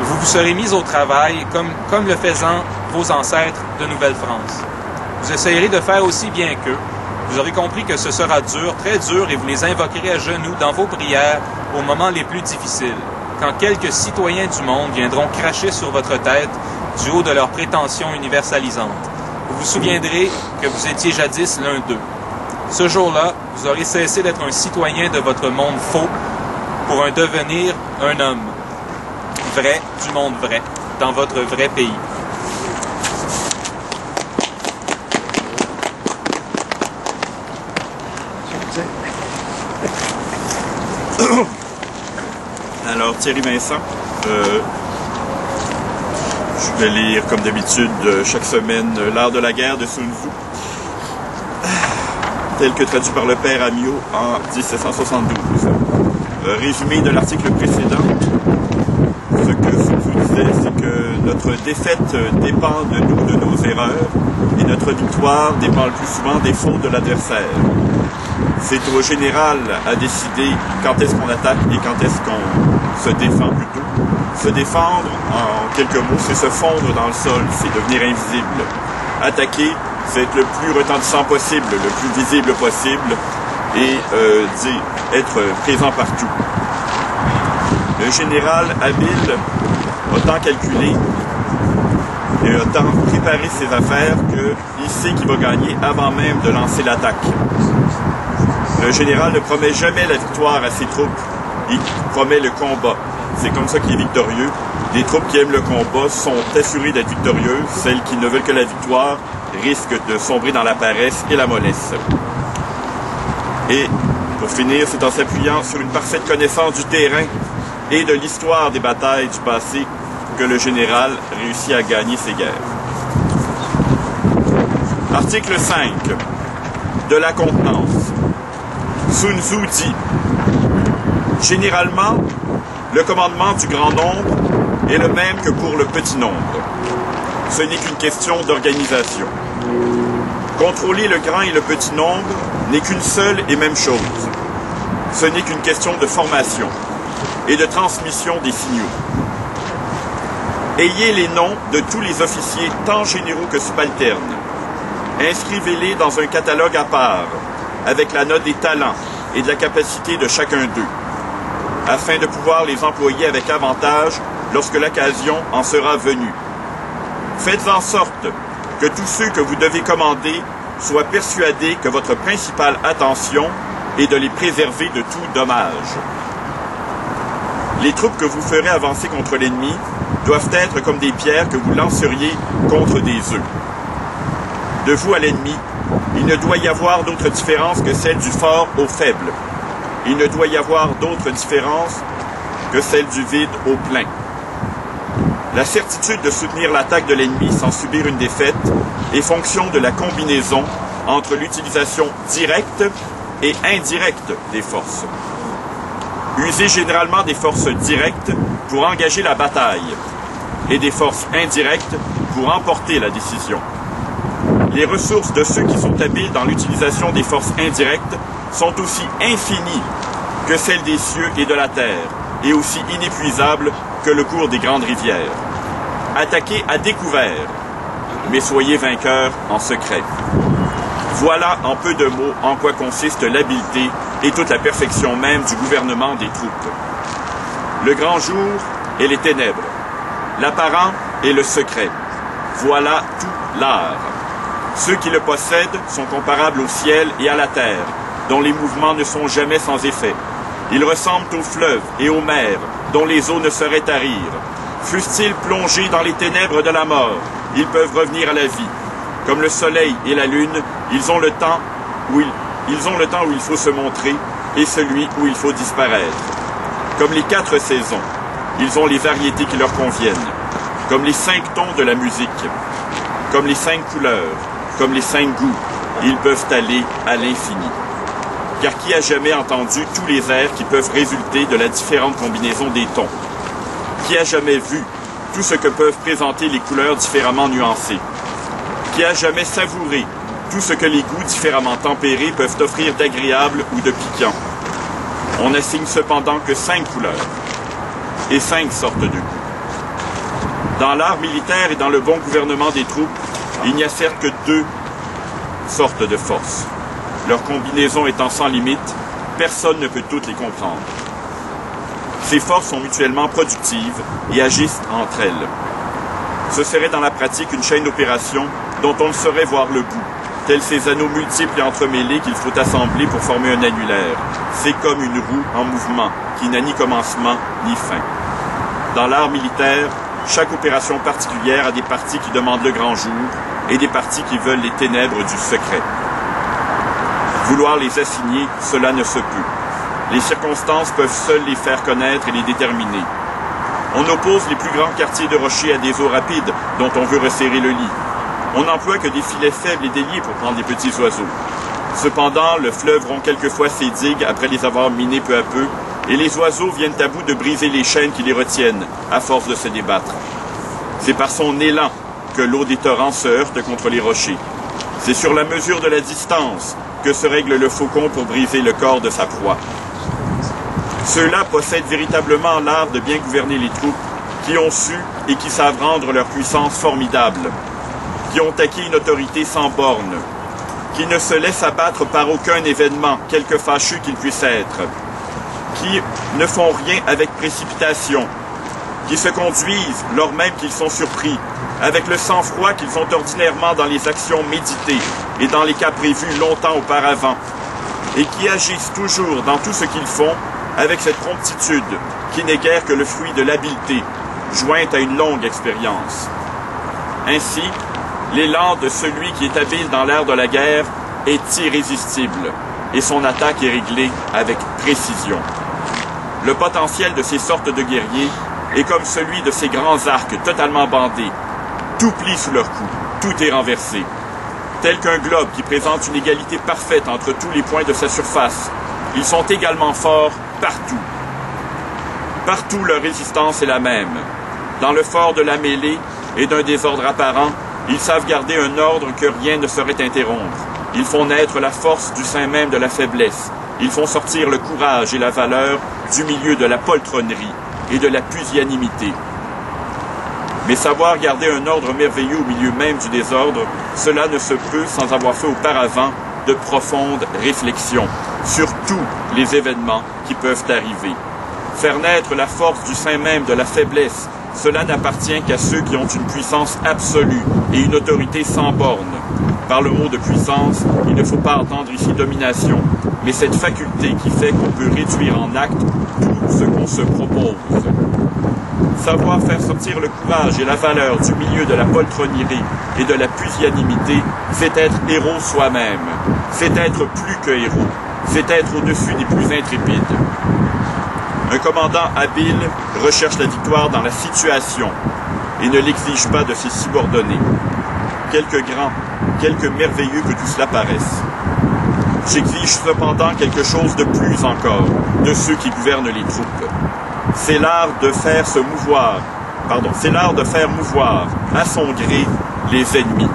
Vous vous serez mis au travail, comme le faisant vos ancêtres de Nouvelle-France. Vous essayerez de faire aussi bien qu'eux. Vous aurez compris que ce sera dur, très dur, et vous les invoquerez à genoux dans vos prières aux moments les plus difficiles, quand quelques citoyens du monde viendront cracher sur votre tête du haut de leurs prétentions universalisantes. Vous vous souviendrez que vous étiez jadis l'un d'eux. Ce jour-là, vous aurez cessé d'être un citoyen de votre monde faux pour un devenir un homme vrai du monde vrai, dans votre vrai pays. Alors, Thierry Vincent, je vais lire comme d'habitude chaque semaine L'art de la guerre de Sun Tzu, tel que traduit par le père Amiot en 1772. Résumé de l'article précédent, ce que Sun Tzu disait, c'est que notre défaite dépend de nous, de nos erreurs, et notre victoire dépend le plus souvent des fautes de l'adversaire. C'est au général à décider quand est-ce qu'on attaque et quand est-ce qu'on se défend plutôt. Se défendre, en quelques mots, c'est se fondre dans le sol, c'est devenir invisible. Attaquer, c'est être le plus retentissant possible, le plus visible possible et être présent partout. Le général habile a tant calculé et a tant préparé ses affaires qu'il sait qu'il va gagner avant même de lancer l'attaque. Le général ne promet jamais la victoire à ses troupes, il promet le combat. C'est comme ça qu'il est victorieux. Les troupes qui aiment le combat sont assurées d'être victorieuses. Celles qui ne veulent que la victoire risquent de sombrer dans la paresse et la mollesse. Et pour finir, c'est en s'appuyant sur une parfaite connaissance du terrain et de l'histoire des batailles du passé que le général réussit à gagner ses guerres. Article 5. De la contenance. Sun Tzu dit: généralement, le commandement du grand nombre est le même que pour le petit nombre. Ce n'est qu'une question d'organisation. Contrôler le grand et le petit nombre n'est qu'une seule et même chose. Ce n'est qu'une question de formation et de transmission des signaux. Ayez les noms de tous les officiers, tant généraux que subalternes. Inscrivez-les dans un catalogue à part, avec la note des talents et de la capacité de chacun d'eux, afin de pouvoir les employer avec avantage lorsque l'occasion en sera venue. Faites en sorte que tous ceux que vous devez commander soient persuadés que votre principale attention est de les préserver de tout dommage. Les troupes que vous ferez avancer contre l'ennemi doivent être comme des pierres que vous lanceriez contre des œufs. De vous à l'ennemi, il ne doit y avoir d'autre différence que celle du fort au faible. Il ne doit y avoir d'autre différence que celle du vide au plein. La certitude de soutenir l'attaque de l'ennemi sans subir une défaite est fonction de la combinaison entre l'utilisation directe et indirecte des forces. Usez généralement des forces directes pour engager la bataille et des forces indirectes pour emporter la décision. Les ressources de ceux qui sont habiles dans l'utilisation des forces indirectes sont aussi infinies que celles des cieux et de la terre, et aussi inépuisables que le cours des grandes rivières. Attaquez à découvert, mais soyez vainqueurs en secret. Voilà en peu de mots en quoi consiste l'habileté et toute la perfection même du gouvernement des troupes. Le grand jour et les ténèbres, l'apparent et le secret. Voilà tout l'art. Ceux qui le possèdent sont comparables au ciel et à la terre, dont les mouvements ne sont jamais sans effet. Ils ressemblent aux fleuves et aux mers, dont les eaux ne sauraient tarir. Fussent-ils plongés dans les ténèbres de la mort, ils peuvent revenir à la vie. Comme le soleil et la lune, ils ont le temps où il faut se montrer et celui où il faut disparaître. Comme les 4 saisons, ils ont les variétés qui leur conviennent. Comme les 5 tons de la musique, comme les 5 couleurs, comme les 5 goûts, ils peuvent aller à l'infini. Car qui a jamais entendu tous les airs qui peuvent résulter de la différente combinaison des tons? Qui a jamais vu tout ce que peuvent présenter les couleurs différemment nuancées? Qui a jamais savouré tout ce que les goûts différemment tempérés peuvent offrir d'agréable ou de piquant? On n'assigne cependant que 5 couleurs et 5 sortes de goûts. Dans l'art militaire et dans le bon gouvernement des troupes, il n'y a certes que 2 sortes de forces. Leur combinaison étant sans limite, personne ne peut toutes les comprendre. Ces forces sont mutuellement productives et agissent entre elles. Ce serait dans la pratique une chaîne d'opérations dont on ne saurait voir le bout, tels ces anneaux multiples et entremêlés qu'il faut assembler pour former un annulaire. C'est comme une roue en mouvement qui n'a ni commencement ni fin. Dans l'art militaire, chaque opération particulière a des parties qui demandent le grand jour et des parties qui veulent les ténèbres du secret. Vouloir les assigner, cela ne se peut. Les circonstances peuvent seules les faire connaître et les déterminer. On oppose les plus grands quartiers de rochers à des eaux rapides dont on veut resserrer le lit. On n'emploie que des filets faibles et déliés pour prendre les petits oiseaux. Cependant, le fleuve rompt quelquefois ses digues après les avoir minées peu à peu, et les oiseaux viennent à bout de briser les chaînes qui les retiennent, à force de se débattre. C'est par son élan que l'eau des torrents se heurte contre les rochers. C'est sur la mesure de la distance que se règle le faucon pour briser le corps de sa proie. Ceux-là possèdent véritablement l'art de bien gouverner les troupes, qui ont su et qui savent rendre leur puissance formidable. qui ont acquis une autorité sans borne, qui ne se laissent abattre par aucun événement, quelque fâcheux qu'il puisse être, qui ne font rien avec précipitation, qui se conduisent, lors même qu'ils sont surpris, avec le sang-froid qu'ils ont ordinairement dans les actions méditées et dans les cas prévus longtemps auparavant, et qui agissent toujours dans tout ce qu'ils font avec cette promptitude qui n'est guère que le fruit de l'habileté, jointe à une longue expérience. Ainsi, l'élan de celui qui est habile dans l'art de la guerre est irrésistible, et son attaque est réglée avec précision. Le potentiel de ces sortes de guerriers est comme celui de ces grands arcs totalement bandés. Tout plie sous leur coup, tout est renversé. Tel qu'un globe qui présente une égalité parfaite entre tous les points de sa surface, ils sont également forts partout. Partout, leur résistance est la même. Dans le fort de la mêlée et d'un désordre apparent, ils savent garder un ordre que rien ne saurait interrompre. Ils font naître la force du sein même de la faiblesse. Ils font sortir le courage et la valeur du milieu de la poltronnerie et de la pusillanimité. Mais savoir garder un ordre merveilleux au milieu même du désordre, cela ne se peut sans avoir fait auparavant de profondes réflexions sur tous les événements qui peuvent arriver. Faire naître la force du sein même de la faiblesse, cela n'appartient qu'à ceux qui ont une puissance absolue et une autorité sans borne. Par le mot de puissance, il ne faut pas entendre ici domination, mais cette faculté qui fait qu'on peut réduire en acte tout ce qu'on se propose. Savoir faire sortir le courage et la valeur du milieu de la poltronnerie et de la pusillanimité, c'est être héros soi-même, c'est être plus que héros, c'est être au-dessus des plus intrépides. Un commandant habile recherche la victoire dans la situation et ne l'exige pas de ses subordonnés. Quelque grand, quelque merveilleux que tout cela paraisse. J'exige cependant quelque chose de plus encore de ceux qui gouvernent les troupes. C'est l'art de faire mouvoir à son gré les ennemis.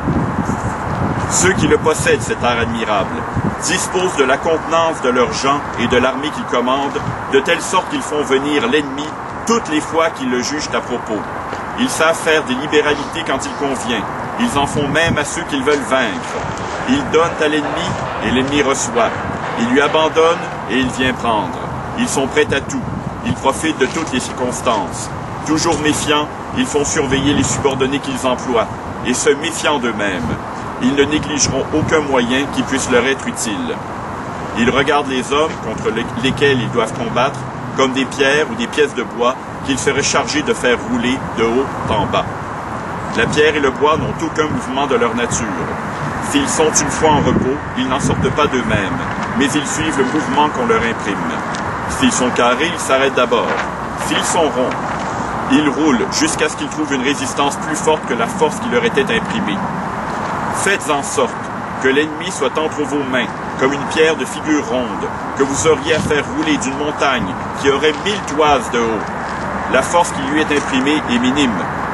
Ceux qui le possèdent, cet art admirable, disposent de la contenance de leurs gens et de l'armée qu'ils commandent, de telle sorte qu'ils font venir l'ennemi toutes les fois qu'ils le jugent à propos. Ils savent faire des libéralités quand il convient. Ils en font même à ceux qu'ils veulent vaincre. Ils donnent à l'ennemi et l'ennemi reçoit. Ils lui abandonnent et il vient prendre. Ils sont prêts à tout. Ils profitent de toutes les circonstances. Toujours méfiants, ils font surveiller les subordonnés qu'ils emploient. Et se méfiant d'eux-mêmes, ils ne négligeront aucun moyen qui puisse leur être utile. Ils regardent les hommes contre lesquels ils doivent combattre comme des pierres ou des pièces de bois qu'ils seraient chargés de faire rouler de haut en bas. La pierre et le bois n'ont aucun mouvement de leur nature. S'ils sont une fois en repos, ils n'en sortent pas d'eux-mêmes, mais ils suivent le mouvement qu'on leur imprime. S'ils sont carrés, ils s'arrêtent d'abord. S'ils sont ronds, ils roulent jusqu'à ce qu'ils trouvent une résistance plus forte que la force qui leur était imprimée. Faites en sorte que l'ennemi soit entre vos mains, comme une pierre de figure ronde, que vous auriez à faire rouler d'une montagne qui aurait 1000 toises de haut. La force qui lui est imprimée est minime.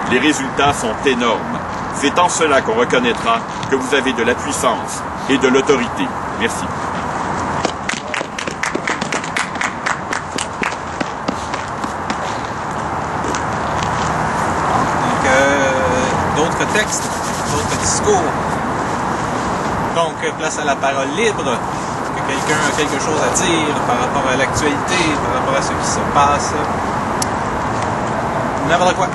Les résultats sont énormes. C'est en cela qu'on reconnaîtra que vous avez de la puissance et de l'autorité. Merci. D'autres textes, d'autres discours. Donc, place à la parole libre. Est-ce que quelqu'un a quelque chose à dire par rapport à l'actualité, par rapport à ce qui se passe? N'importe quoi.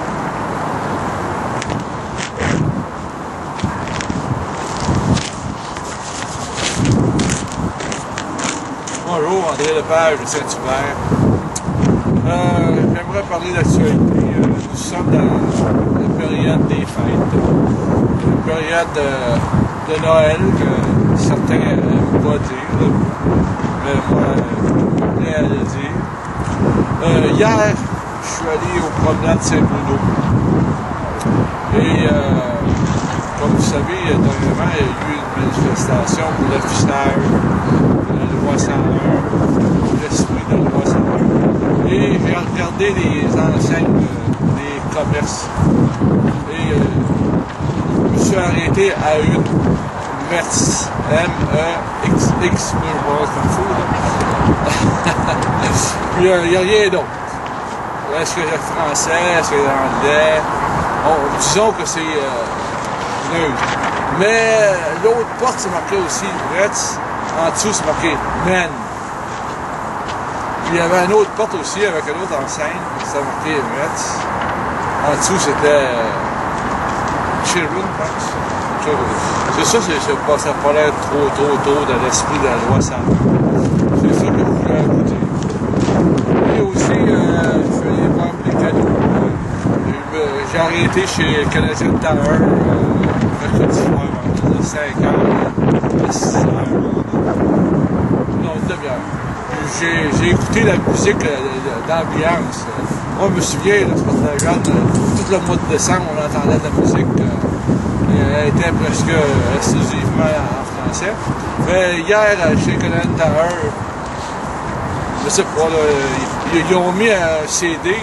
Bonjour, André Lepage de Saint-Hubert. J'aimerais parler d'actualité. Nous sommes dans la période des fêtes, une période de Noël que certains n'aiment pas dire, mais moi, je tenais à le dire. Hier, je suis allé aux promenades Saint-Bruno. Et comme vous savez, dernièrement, il y a eu une manifestation pour l'affichage de la loi 101, l'esprit de la loi 101. Et j'ai regardé les enseignes des commerces. Et je me suis arrêté à une MEX, M-E-X-X, je m'en fous, là. Puis il n'y a rien d'autre. Est-ce que c'est français, est-ce que c'est anglais? Bon, disons que c'est boutonneuse. Mais l'autre porte, c'est marqué aussi Retz. En dessous, c'est marqué Men. Puis il y avait une autre porte aussi avec une autre enseigne, c'était marqué Retz. En dessous, c'était Children, je pense. C'est ça, ça n'a pas l'air trop dans l'esprit de la loi 100. C'est ça que je voulais ajouter. Et aussi, je faisais pas les cadeaux. J'ai arrêté chez Canadian Tower mercredi soir, de 5h à 6h. Non, une demi-heure. J'ai écouté la musique d'ambiance. Moi, je me souviens, là, tout le mois de décembre, on entendait de la musique. Elle était presque exclusivement en français. Mais hier, chez Canadian Tower, je sais pas, là, ils ont mis un CD là,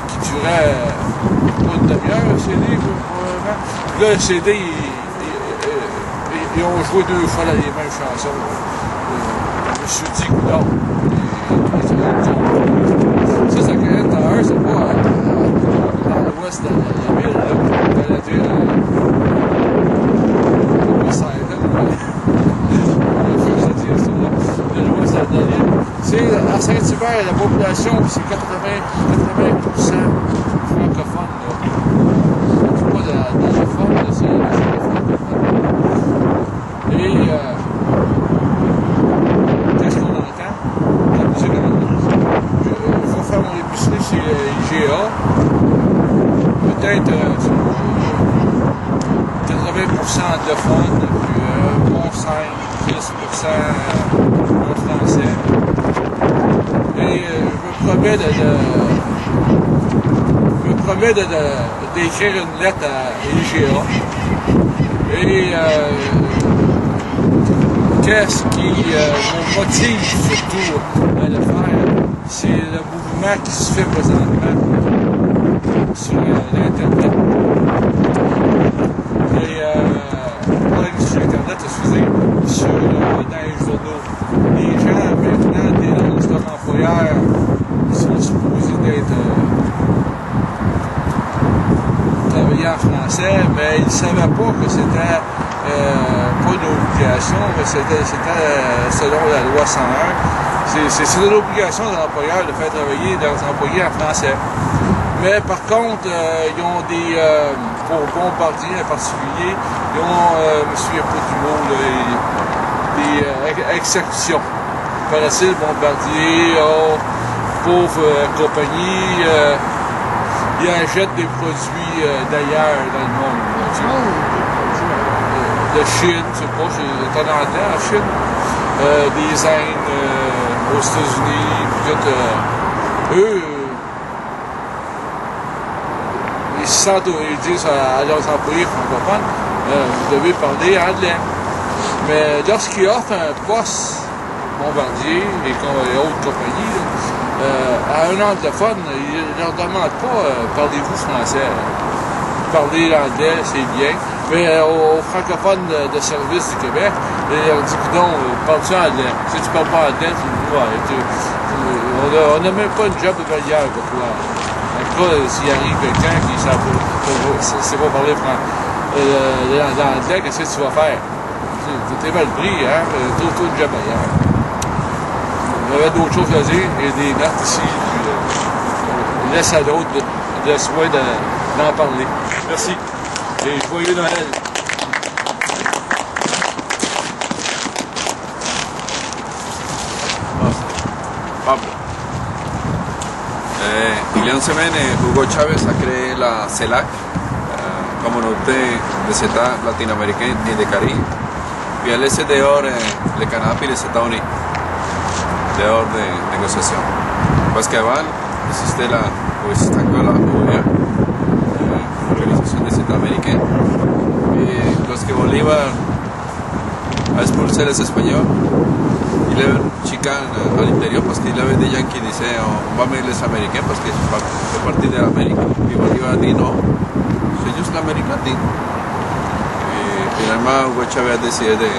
qui durait pas une demi-heure, un CD, probablement. Là, le CD, ils ont joué 2 fois les mêmes chansons. Je me suis dit, non. Ça, c'est Canadian Tower, c'est pas dans l'ouest de la ville, là, on va dire. C'est à Saint-Hubert, la population, c'est 80% francophone. C'est pas d'anglophone, c'est francophone. Et qu'est-ce qu'on entend? La musique en anglais. Je vais faire mon épicerie chez IGA. Peut-être 80% anglophone, puis bon 5-10% en français. Et je me promets d'écrire une lettre à IGA. Et qu'est-ce qui me motive surtout à le faire, c'est le mouvement qui se fait présentement sur l'Internet. Et sur Internet, excusez, dans les journaux. Les gens maintenant dénoncent leur employeur, ils sont supposés d'être travailler en français, mais ils ne savaient pas que c'était pas une obligation, mais c'était selon la loi 101. C'est une obligation de l'employeur de faire travailler leurs employés en français. Mais par contre, ils ont des, pour Bombardier en particulier, ils ont, je me souviens pas du mot, là, des exceptions. Paraît-il, Bombardier, pauvre compagnie, ils achètent des produits d'ailleurs dans le monde. De Chine, je sais pas, c'est en anglais en Chine, des Indes, aux États-Unis, puis eux, ils disent à leurs employés francophones, vous devez parler anglais. Mais lorsqu'ils offrent un poste Bombardier et autres compagnies, à un anglophone, ils ne leur demandent pas parlez-vous français. Parler l'anglais, c'est bien. Mais aux francophones de service du Québec, ils leur disent non, parles-tu anglais? Si tu ne parles pas anglais, on n'a même pas une job de veilleur pour toi. En tout cas, s'il arrive quelqu'un qui ne sait pas parler l'anglais, qu'est-ce que tu vas faire? T'es mal pris, hein? Tout une job ailleurs. On avait d'autres choses à dire, et des notes ici, puis on laisse à d'autres le soin d'en parler. Merci. Et joyeux Noël. Pablo. Il y a une semaine, Hugo Chávez a créé la CELAC, Communauté des États latino-américains et des Caraïbes. Puis elle laisse dehors le Canada et les États-Unis, dehors de négociations. Parce qu'avant, existait la OEA, Organización des États américains. Et lorsque Bolívar a expulsé les Espagnols, il y avait une chicane à l'intérieur parce qu'il avait des gens qui disaient on va mettre les Américains parce que c'est partie de l'Amérique. Et Bolívar dit non, c'est juste l'Amérique latine. Et finalement, Hugo Chávez a décidé de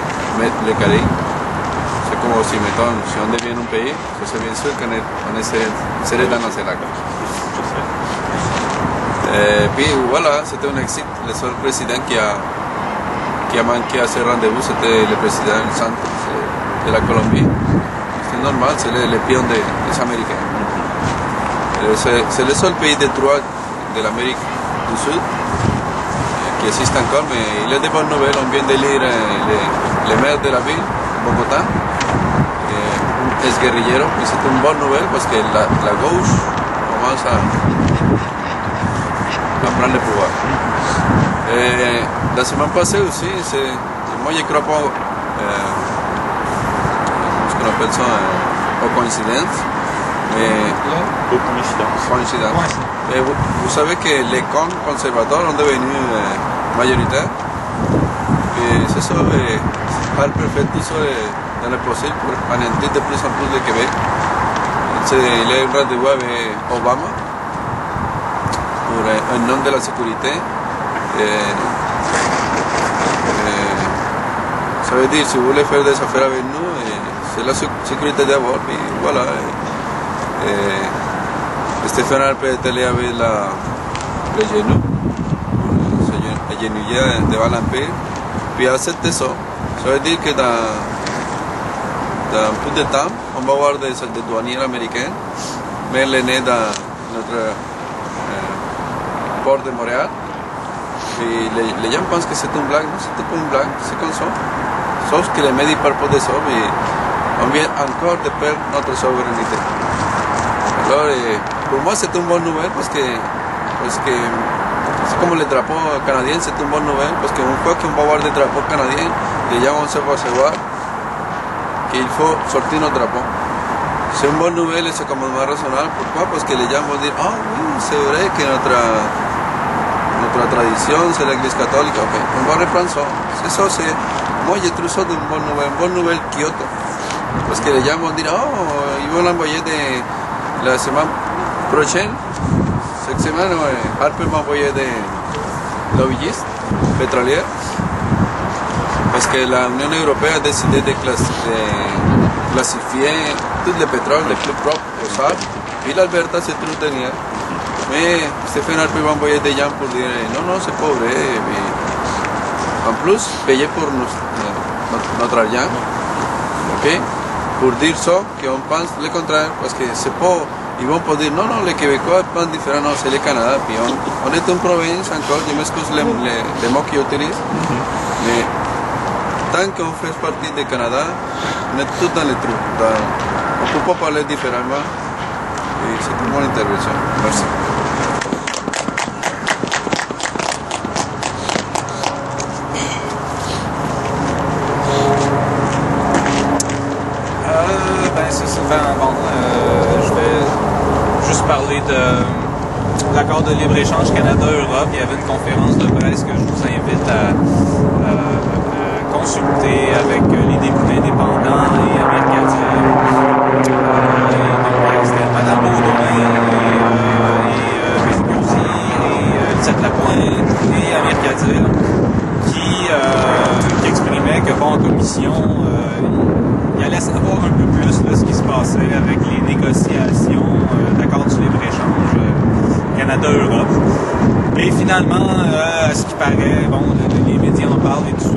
mettre les Caraïbes. C'est comme si, mettons, si on devient un pays, c'est bien sûr qu'on serait dans la CELAC. Puis voilà, c'était un éxito. Le seul président qui a qui a manqué à ce rendez-vous, c'était le président Santos de la Colombie. C'est normal, c'est le pion des Américains. C'est le seul pays de droite de l'Amérique du Sud qui existe encore, mais il y a de bonnes nouvelles. On vient d'élire le maire de la ville, Bogotá, ex-guerrillero, et c'est une bonne nouvelle parce que la gauche commence à prendre le pouvoir. La semaine passée aussi, moi je crois pas ce qu'on appelle ça aux coïncidences, mais coïncidence. Mais vous savez que les camps conservateurs ont devenu majoritaires et c'est ça, Harper fait tout ça dans le possible pour anéantir de plus en plus le Québec. Il y a un rendez-vous avec Obama pour un nom de la sécurité. Ça veut dire, si vous voulez faire des affaires avec nous, c'est la sécurité d'abord, puis voilà. Stéphane Harper est allé avec le genou, agenouillé devant l'Empire, puis accepté ça. Ça veut dire que dans peu de temps, on va avoir des douaniers américains, mais l'aîné dans notre port de Montréal. Et les gens pensent que c'est une blague, non, c'est pas une blague, c'est comme ça. Sauf que les médias parlent pas de ça, mais on vient encore de perdre notre souveraineté. Alors, pour moi, c'est une bonne nouvelle parce que c'est comme le drapeau canadien, c'est une bonne nouvelle parce qu'une fois qu'on va avoir des drapeaux canadiens, les gens vont se savoir qu'il faut sortir notre drapeau. C'est une bonne nouvelle et c'est comme moins raisonnable. Pourquoi? Parce que les gens vont dire, ah oui, c'est vrai que notre tradition, c'est l'église catholique. Ok, on va reprendre ça. C'est ça, moi je trouve ça une bonne nouvelle Kyoto. Parce que les gens vont dire, oh, ils vont l'envoyer la semaine prochaine. Cette semaine, Harper m'a envoyé des lobbyistes pétroliers. Parce que l'Union européenne a décidé de classifier tout le pétrole, le plus propre possible. Et l'Alberta se trouve derrière. Mais Stéphane Harper va envoyer des gens pour dire non, c'est pas vrai. En plus, payer pour notre argent, ok? Pour dire ça, qu'on pense le contraire, parce que c'est pas. Ils vont pas dire non, les Québécois pensent différent, non, c'est le Canada. Puis on est une province encore, je m'excuse les mots qu'ils utilisent, mais tant qu'on fait partie du Canada, on est tout dans les trous. On ne peut pas parler différemment. Et c'est une bonne intervention. Merci. Je vais juste parler de l'accord de libre-échange Canada-Europe. Il y avait une conférence de presse que je vous invite à consulter avec les députés indépendants et Amir Kadir. C'était Mme Baudouin et Gauzy et Lizette Lapointe et Amir Kadir qui exprimait que en commission, il allait savoir un peu plus là, ce qui se passait avec les négociations d'accord du libre-échange Canada-Europe. Et finalement, à ce qui paraît, les médias en parlent et tout ça,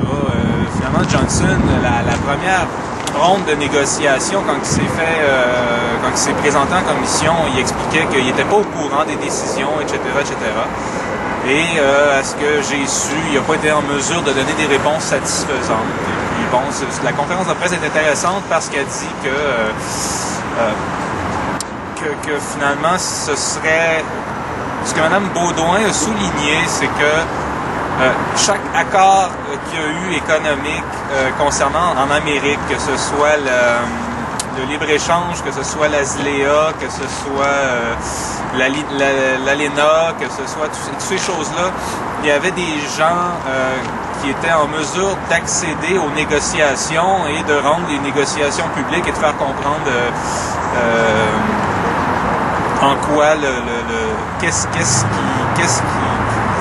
finalement Johnson, la première ronde de négociation, quand il s'est présenté en commission, il expliquait qu'il n'était pas au courant des décisions, etc., etc. Et à ce que j'ai su, il n'a pas été en mesure de donner des réponses satisfaisantes. Et puis la conférence de presse est intéressante parce qu'elle dit que finalement ce serait... Ce que Mme Baudouin a souligné, c'est que chaque accord qu'il y a eu économique concernant en Amérique, que ce soit le libre-échange, que ce soit l'ASLEA, que ce soit l'ALENA, que ce soit toutes ces choses-là, il y avait des gens qui étaient en mesure d'accéder aux négociations et de rendre les négociations publiques et de faire comprendre en quoi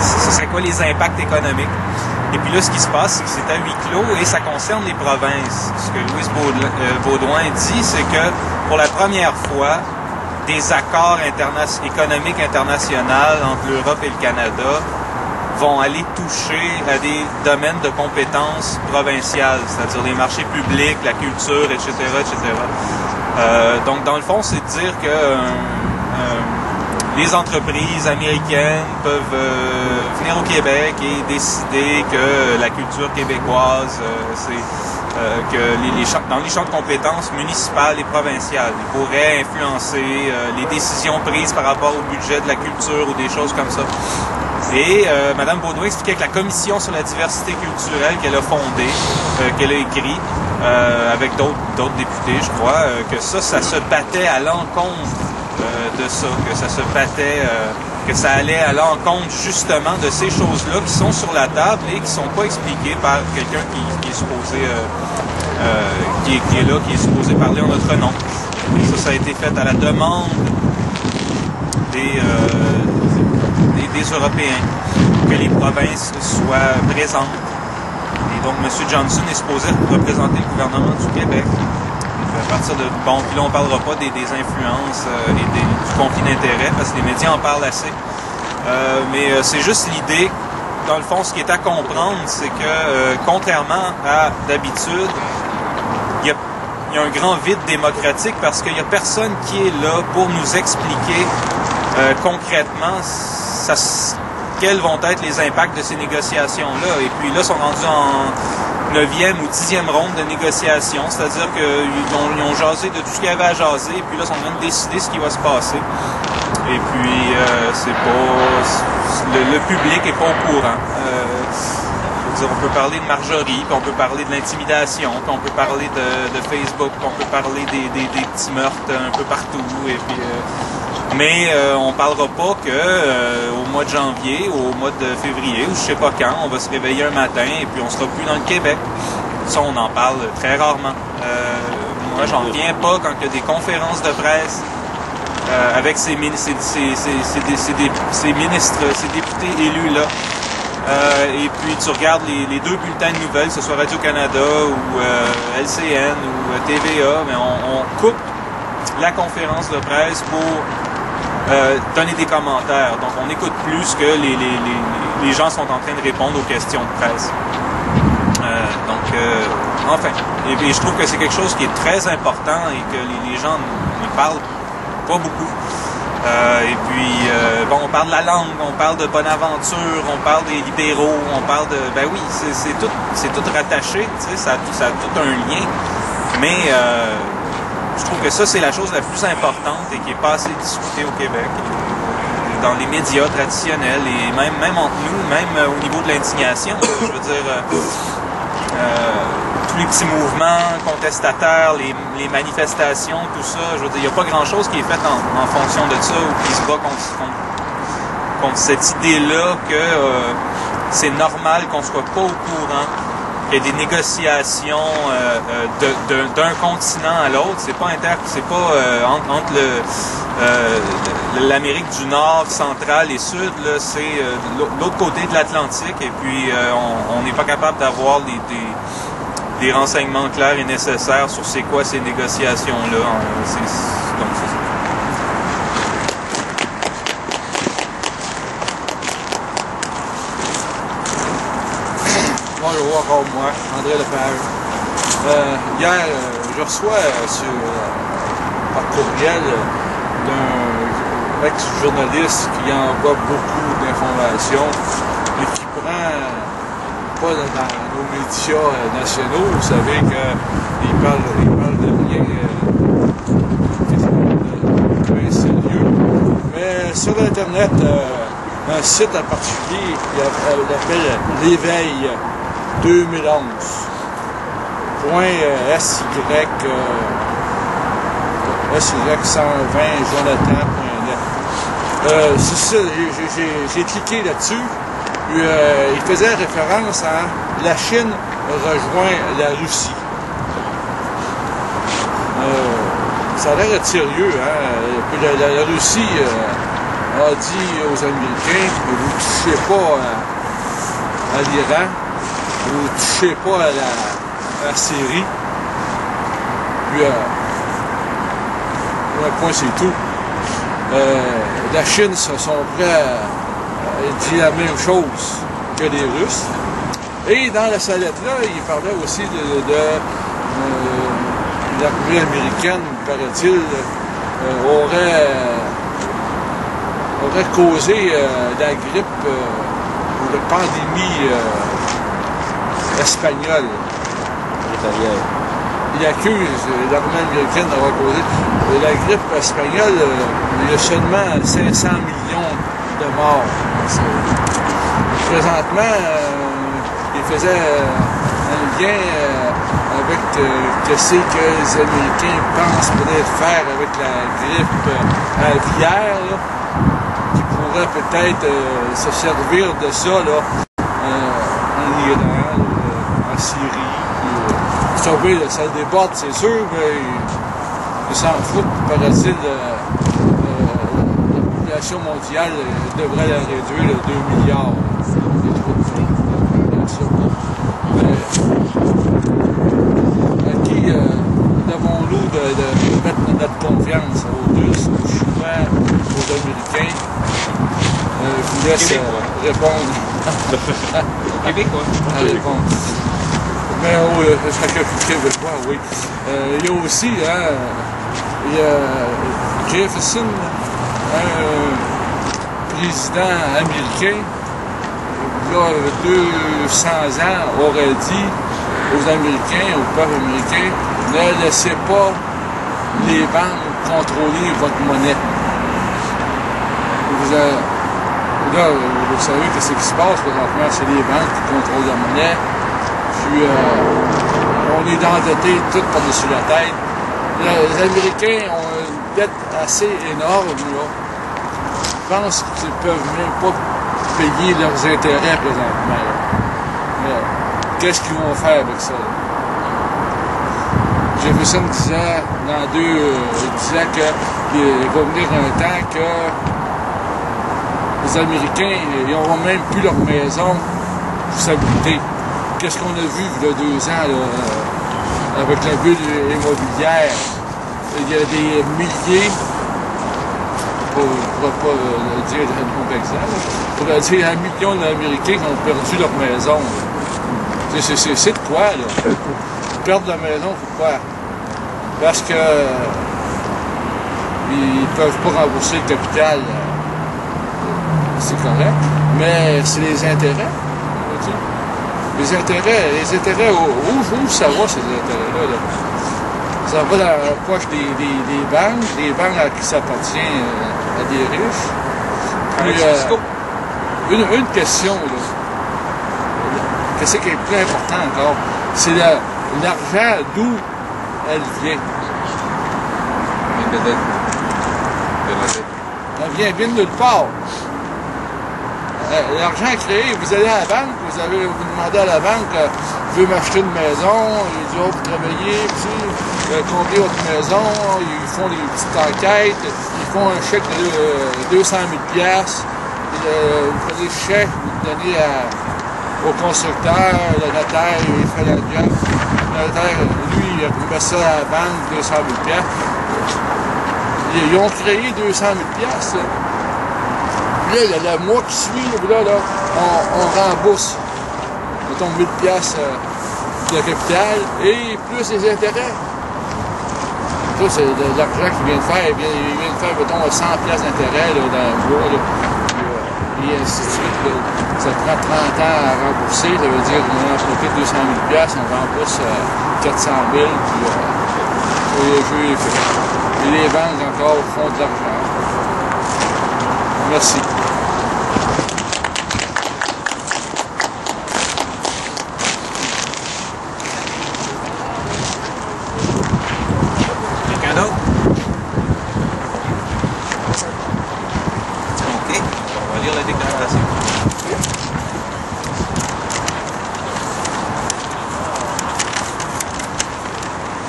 ce serait quoi les impacts économiques. Et puis là, ce qui se passe, c'est que c'est à huis clos et ça concerne les provinces. Ce que Louise Baudouin dit, c'est que pour la première fois, des accords économiques internationaux entre l'Europe et le Canada vont aller toucher à des domaines de compétences provinciales, c'est-à-dire les marchés publics, la culture, etc., etc. Donc, dans le fond, c'est de dire que les entreprises américaines peuvent venir au Québec et décider que la culture québécoise, dans les champs de compétences municipales et provinciales, ils pourraient influencer les décisions prises par rapport au budget de la culture ou des choses comme ça. Et Mme Beaudoin expliquait que la Commission sur la diversité culturelle qu'elle a fondée, qu'elle a écrit avec d'autres députés, je crois, que ça se battait à l'encontre de ça, que ça se battait, que ça allait à l'encontre justement de ces choses-là qui sont sur la table et qui ne sont pas expliquées par quelqu'un qui est supposé qui est là, qui est supposé parler en notre nom. Et ça a été fait à la demande des Européens, que les provinces soient présentes. Et donc, M. Johnson est supposé représenter le gouvernement du Québec. À partir de... Bon, puis là, on ne parlera pas des influences et du conflit d'intérêts, parce que les médias en parlent assez. Mais c'est juste l'idée, dans le fond, ce qui est à comprendre, c'est que, contrairement à d'habitude, il y a un grand vide démocratique parce qu'il n'y a personne qui est là pour nous expliquer concrètement quels vont être les impacts de ces négociations-là. Et puis là, ils sont rendus en 9e ou 10e ronde de négociations, c'est-à-dire qu'ils ont jasé de tout ce qu'il y avait à jaser, et puis là, ils sont en train de décider ce qui va se passer. Et puis, le public n'est pas au courant. On peut parler de Marjorie, puis on peut parler de l'intimidation, puis on peut parler de Facebook, puis on peut parler des petits meurtres un peu partout, et puis... Mais on ne parlera pas qu'au mois de janvier, au mois de février, ou je sais pas quand, on va se réveiller un matin et puis on sera plus dans le Québec. Ça, on en parle très rarement. Moi, j'en reviens pas quand il y a des conférences de presse avec ces ministres, ces députés élus-là. Et puis tu regardes les deux bulletins de nouvelles, que ce soit Radio-Canada ou LCN ou TVA, mais on coupe la conférence de presse pour donner des commentaires. Donc, on n'écoute plus ce que les gens sont en train de répondre aux questions de presse. Enfin, et je trouve que c'est quelque chose qui est très important et que les gens ne parlent pas beaucoup. On parle de la langue, on parle de Bonaventure, on parle des libéraux, on parle de... Ben oui, c'est tout rattaché, tu sais, ça a tout un lien. Mais... je trouve que ça, c'est la chose la plus importante et qui n'est pas assez discutée au Québec, dans les médias traditionnels et même entre nous, même au niveau de l'indignation. Je veux dire, tous les petits mouvements contestataires, les manifestations, tout ça, je veux dire, il n'y a pas grand-chose qui est fait en fonction de ça ou qui se bat contre cette idée-là que c'est normal qu'on ne soit pas au courant. Il y a des négociations d'un continent à l'autre. C'est pas entre l'Amérique du Nord, centrale et sud. C'est l'autre côté de l'Atlantique. Et puis on n'est pas capable d'avoir des renseignements clairs et nécessaires sur c'est quoi ces négociations-là. Donc c'est ça. Bonjour, encore moi, André Lepage. Hier, je reçois par courriel d'un ex-journaliste qui envoie beaucoup d'informations et qui prend pas dans nos médias nationaux. Vous savez qu'il parle de rien très sérieux. Mais sur Internet, un site en particulier qui appelle L'Éveil 2011. SY120jonathan.net. C'est ça, j'ai cliqué là-dessus. Il faisait référence à la Chine rejoint la Russie. Ça a l'air d'être sérieux, hein? La Russie a dit aux Américains que vous ne touchez pas à l'Iran. Vous ne touchez pas à la Syrie. Puis, pour un point, c'est tout. La Chine sont prêts à dire la même chose. que les Russes. Et dans la lettre-là, il parlait aussi de l'armée américaine, paraît-il, aurait causé la grippe ou la pandémie espagnole. Il accuse l'armée américaine d'avoir causé la grippe espagnole. Il y a seulement 500 millions de morts. Présentement, il faisait un lien avec ce que les Américains pensent peut-être faire avec la grippe aviaire, là, qui pourrait peut-être se servir de ça là, en Iran, en Syrie. Ça déborde, c'est sûr, mais ils s'en foutent, paraît-il, la population mondiale devrait la réduire à 2 milliards. À qui devons-nous de mettre notre confiance aux Russes, aux Chinois, aux Américains? Je vous laisse répondre. Québécois. À répondre. Mais québécois, oui. Il y a aussi, il y a Jefferson, un président américain, il y a 200 ans, aurait dit aux Américains, au peuple américain, ne laissez pas les banques contrôler votre monnaie. Là, vous savez que ce qui se passe présentement, c'est les banques qui contrôlent la monnaie. Puis, on est endetté tout par-dessus la tête. Les Américains ont une dette assez énorme, là. Je pense qu'ils ne peuvent même pas payer leurs intérêts présentement. Qu'est-ce qu'ils vont faire avec ça? Jefferson disait, disait qu'il va venir un temps que les Américains n'auront même plus leur maison pour s'abriter. Qu'est-ce qu'on a vu il y a 2 ans là, avec la bulle immobilière? Il y a des milliers, pour ne pas dire un mauvais exemple, pour dire 1 million d'Américains qui ont perdu leur maison. C'est de quoi, là? Perdre la maison, pourquoi? Parce que ils ne peuvent pas rembourser le capital. C'est correct, mais c'est les intérêts. Les intérêts, où ça va ces intérêts-là? Là? Ça va dans la poche des banques, à qui ça appartient à des riches. Puis, une question, là, qu'est-ce qui est plus important encore? C'est l'argent, d'où elle vient. Elle vient de nulle part. L'argent créé, vous allez à la banque, vous demandez à la banque, je veux m'acheter une maison, ils disent, oh, vous travaillez, combien votre maison, ils font des petites enquêtes, ils font un chèque de 200 000 $, vous prenez le chèque, vous le donnez au constructeur, le notaire, il fait la job, le notaire, lui, il met ça à la banque, 200 000 $. Ils ont créé 200 000 $. Là, le mois qui suit, là, on rembourse, mettons, 1000 $ de capital et plus les intérêts. Ça, c'est de l'argent qu'il vient de faire. Il vient de faire, mettons, 100 $ d'intérêt dans le mois, et ainsi de suite. Là. Ça prend 30 ans à rembourser. Ça veut dire qu'on a emprunté 200 000 $, on rembourse 400 000 $, puis le jeu est fait. Et les banques encore font de l'argent. Merci. Quelqu'un d'autre? OK. On va lire la déclaration.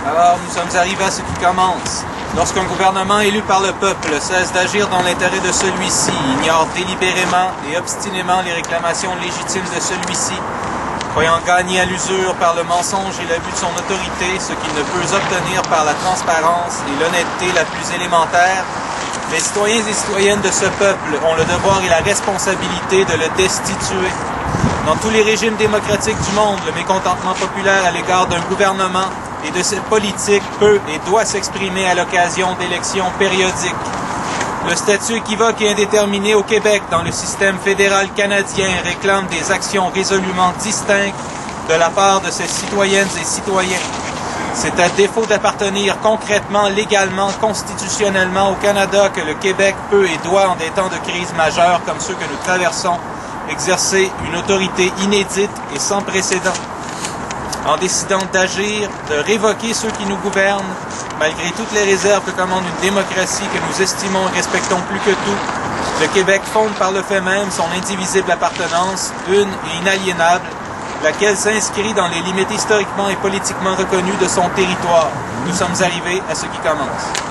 Alors, nous sommes arrivés à ce qui commence. Lorsqu'un gouvernement élu par le peuple cesse d'agir dans l'intérêt de celui-ci, ignore délibérément et obstinément les réclamations légitimes de celui-ci, croyant gagner à l'usure par le mensonge et l'abus de son autorité, ce qu'il ne peut obtenir par la transparence et l'honnêteté la plus élémentaire, les citoyens et citoyennes de ce peuple ont le devoir et la responsabilité de le destituer. Dans tous les régimes démocratiques du monde, le mécontentement populaire à l'égard d'un gouvernement et de ses politiques peut et doit s'exprimer à l'occasion d'élections périodiques. Le statut équivoque et indéterminé au Québec dans le système fédéral canadien réclame des actions résolument distinctes de la part de ses citoyennes et citoyens. C'est à défaut d'appartenir concrètement, légalement, constitutionnellement au Canada que le Québec peut et doit, en des temps de crise majeure comme ceux que nous traversons, exercer une autorité inédite et sans précédent. En décidant d'agir, de révoquer ceux qui nous gouvernent, malgré toutes les réserves que commande une démocratie que nous estimons et respectons plus que tout, le Québec fonde par le fait même son indivisible appartenance, une et inaliénable, laquelle s'inscrit dans les limites historiquement et politiquement reconnues de son territoire. Nous sommes arrivés à ce qui commence.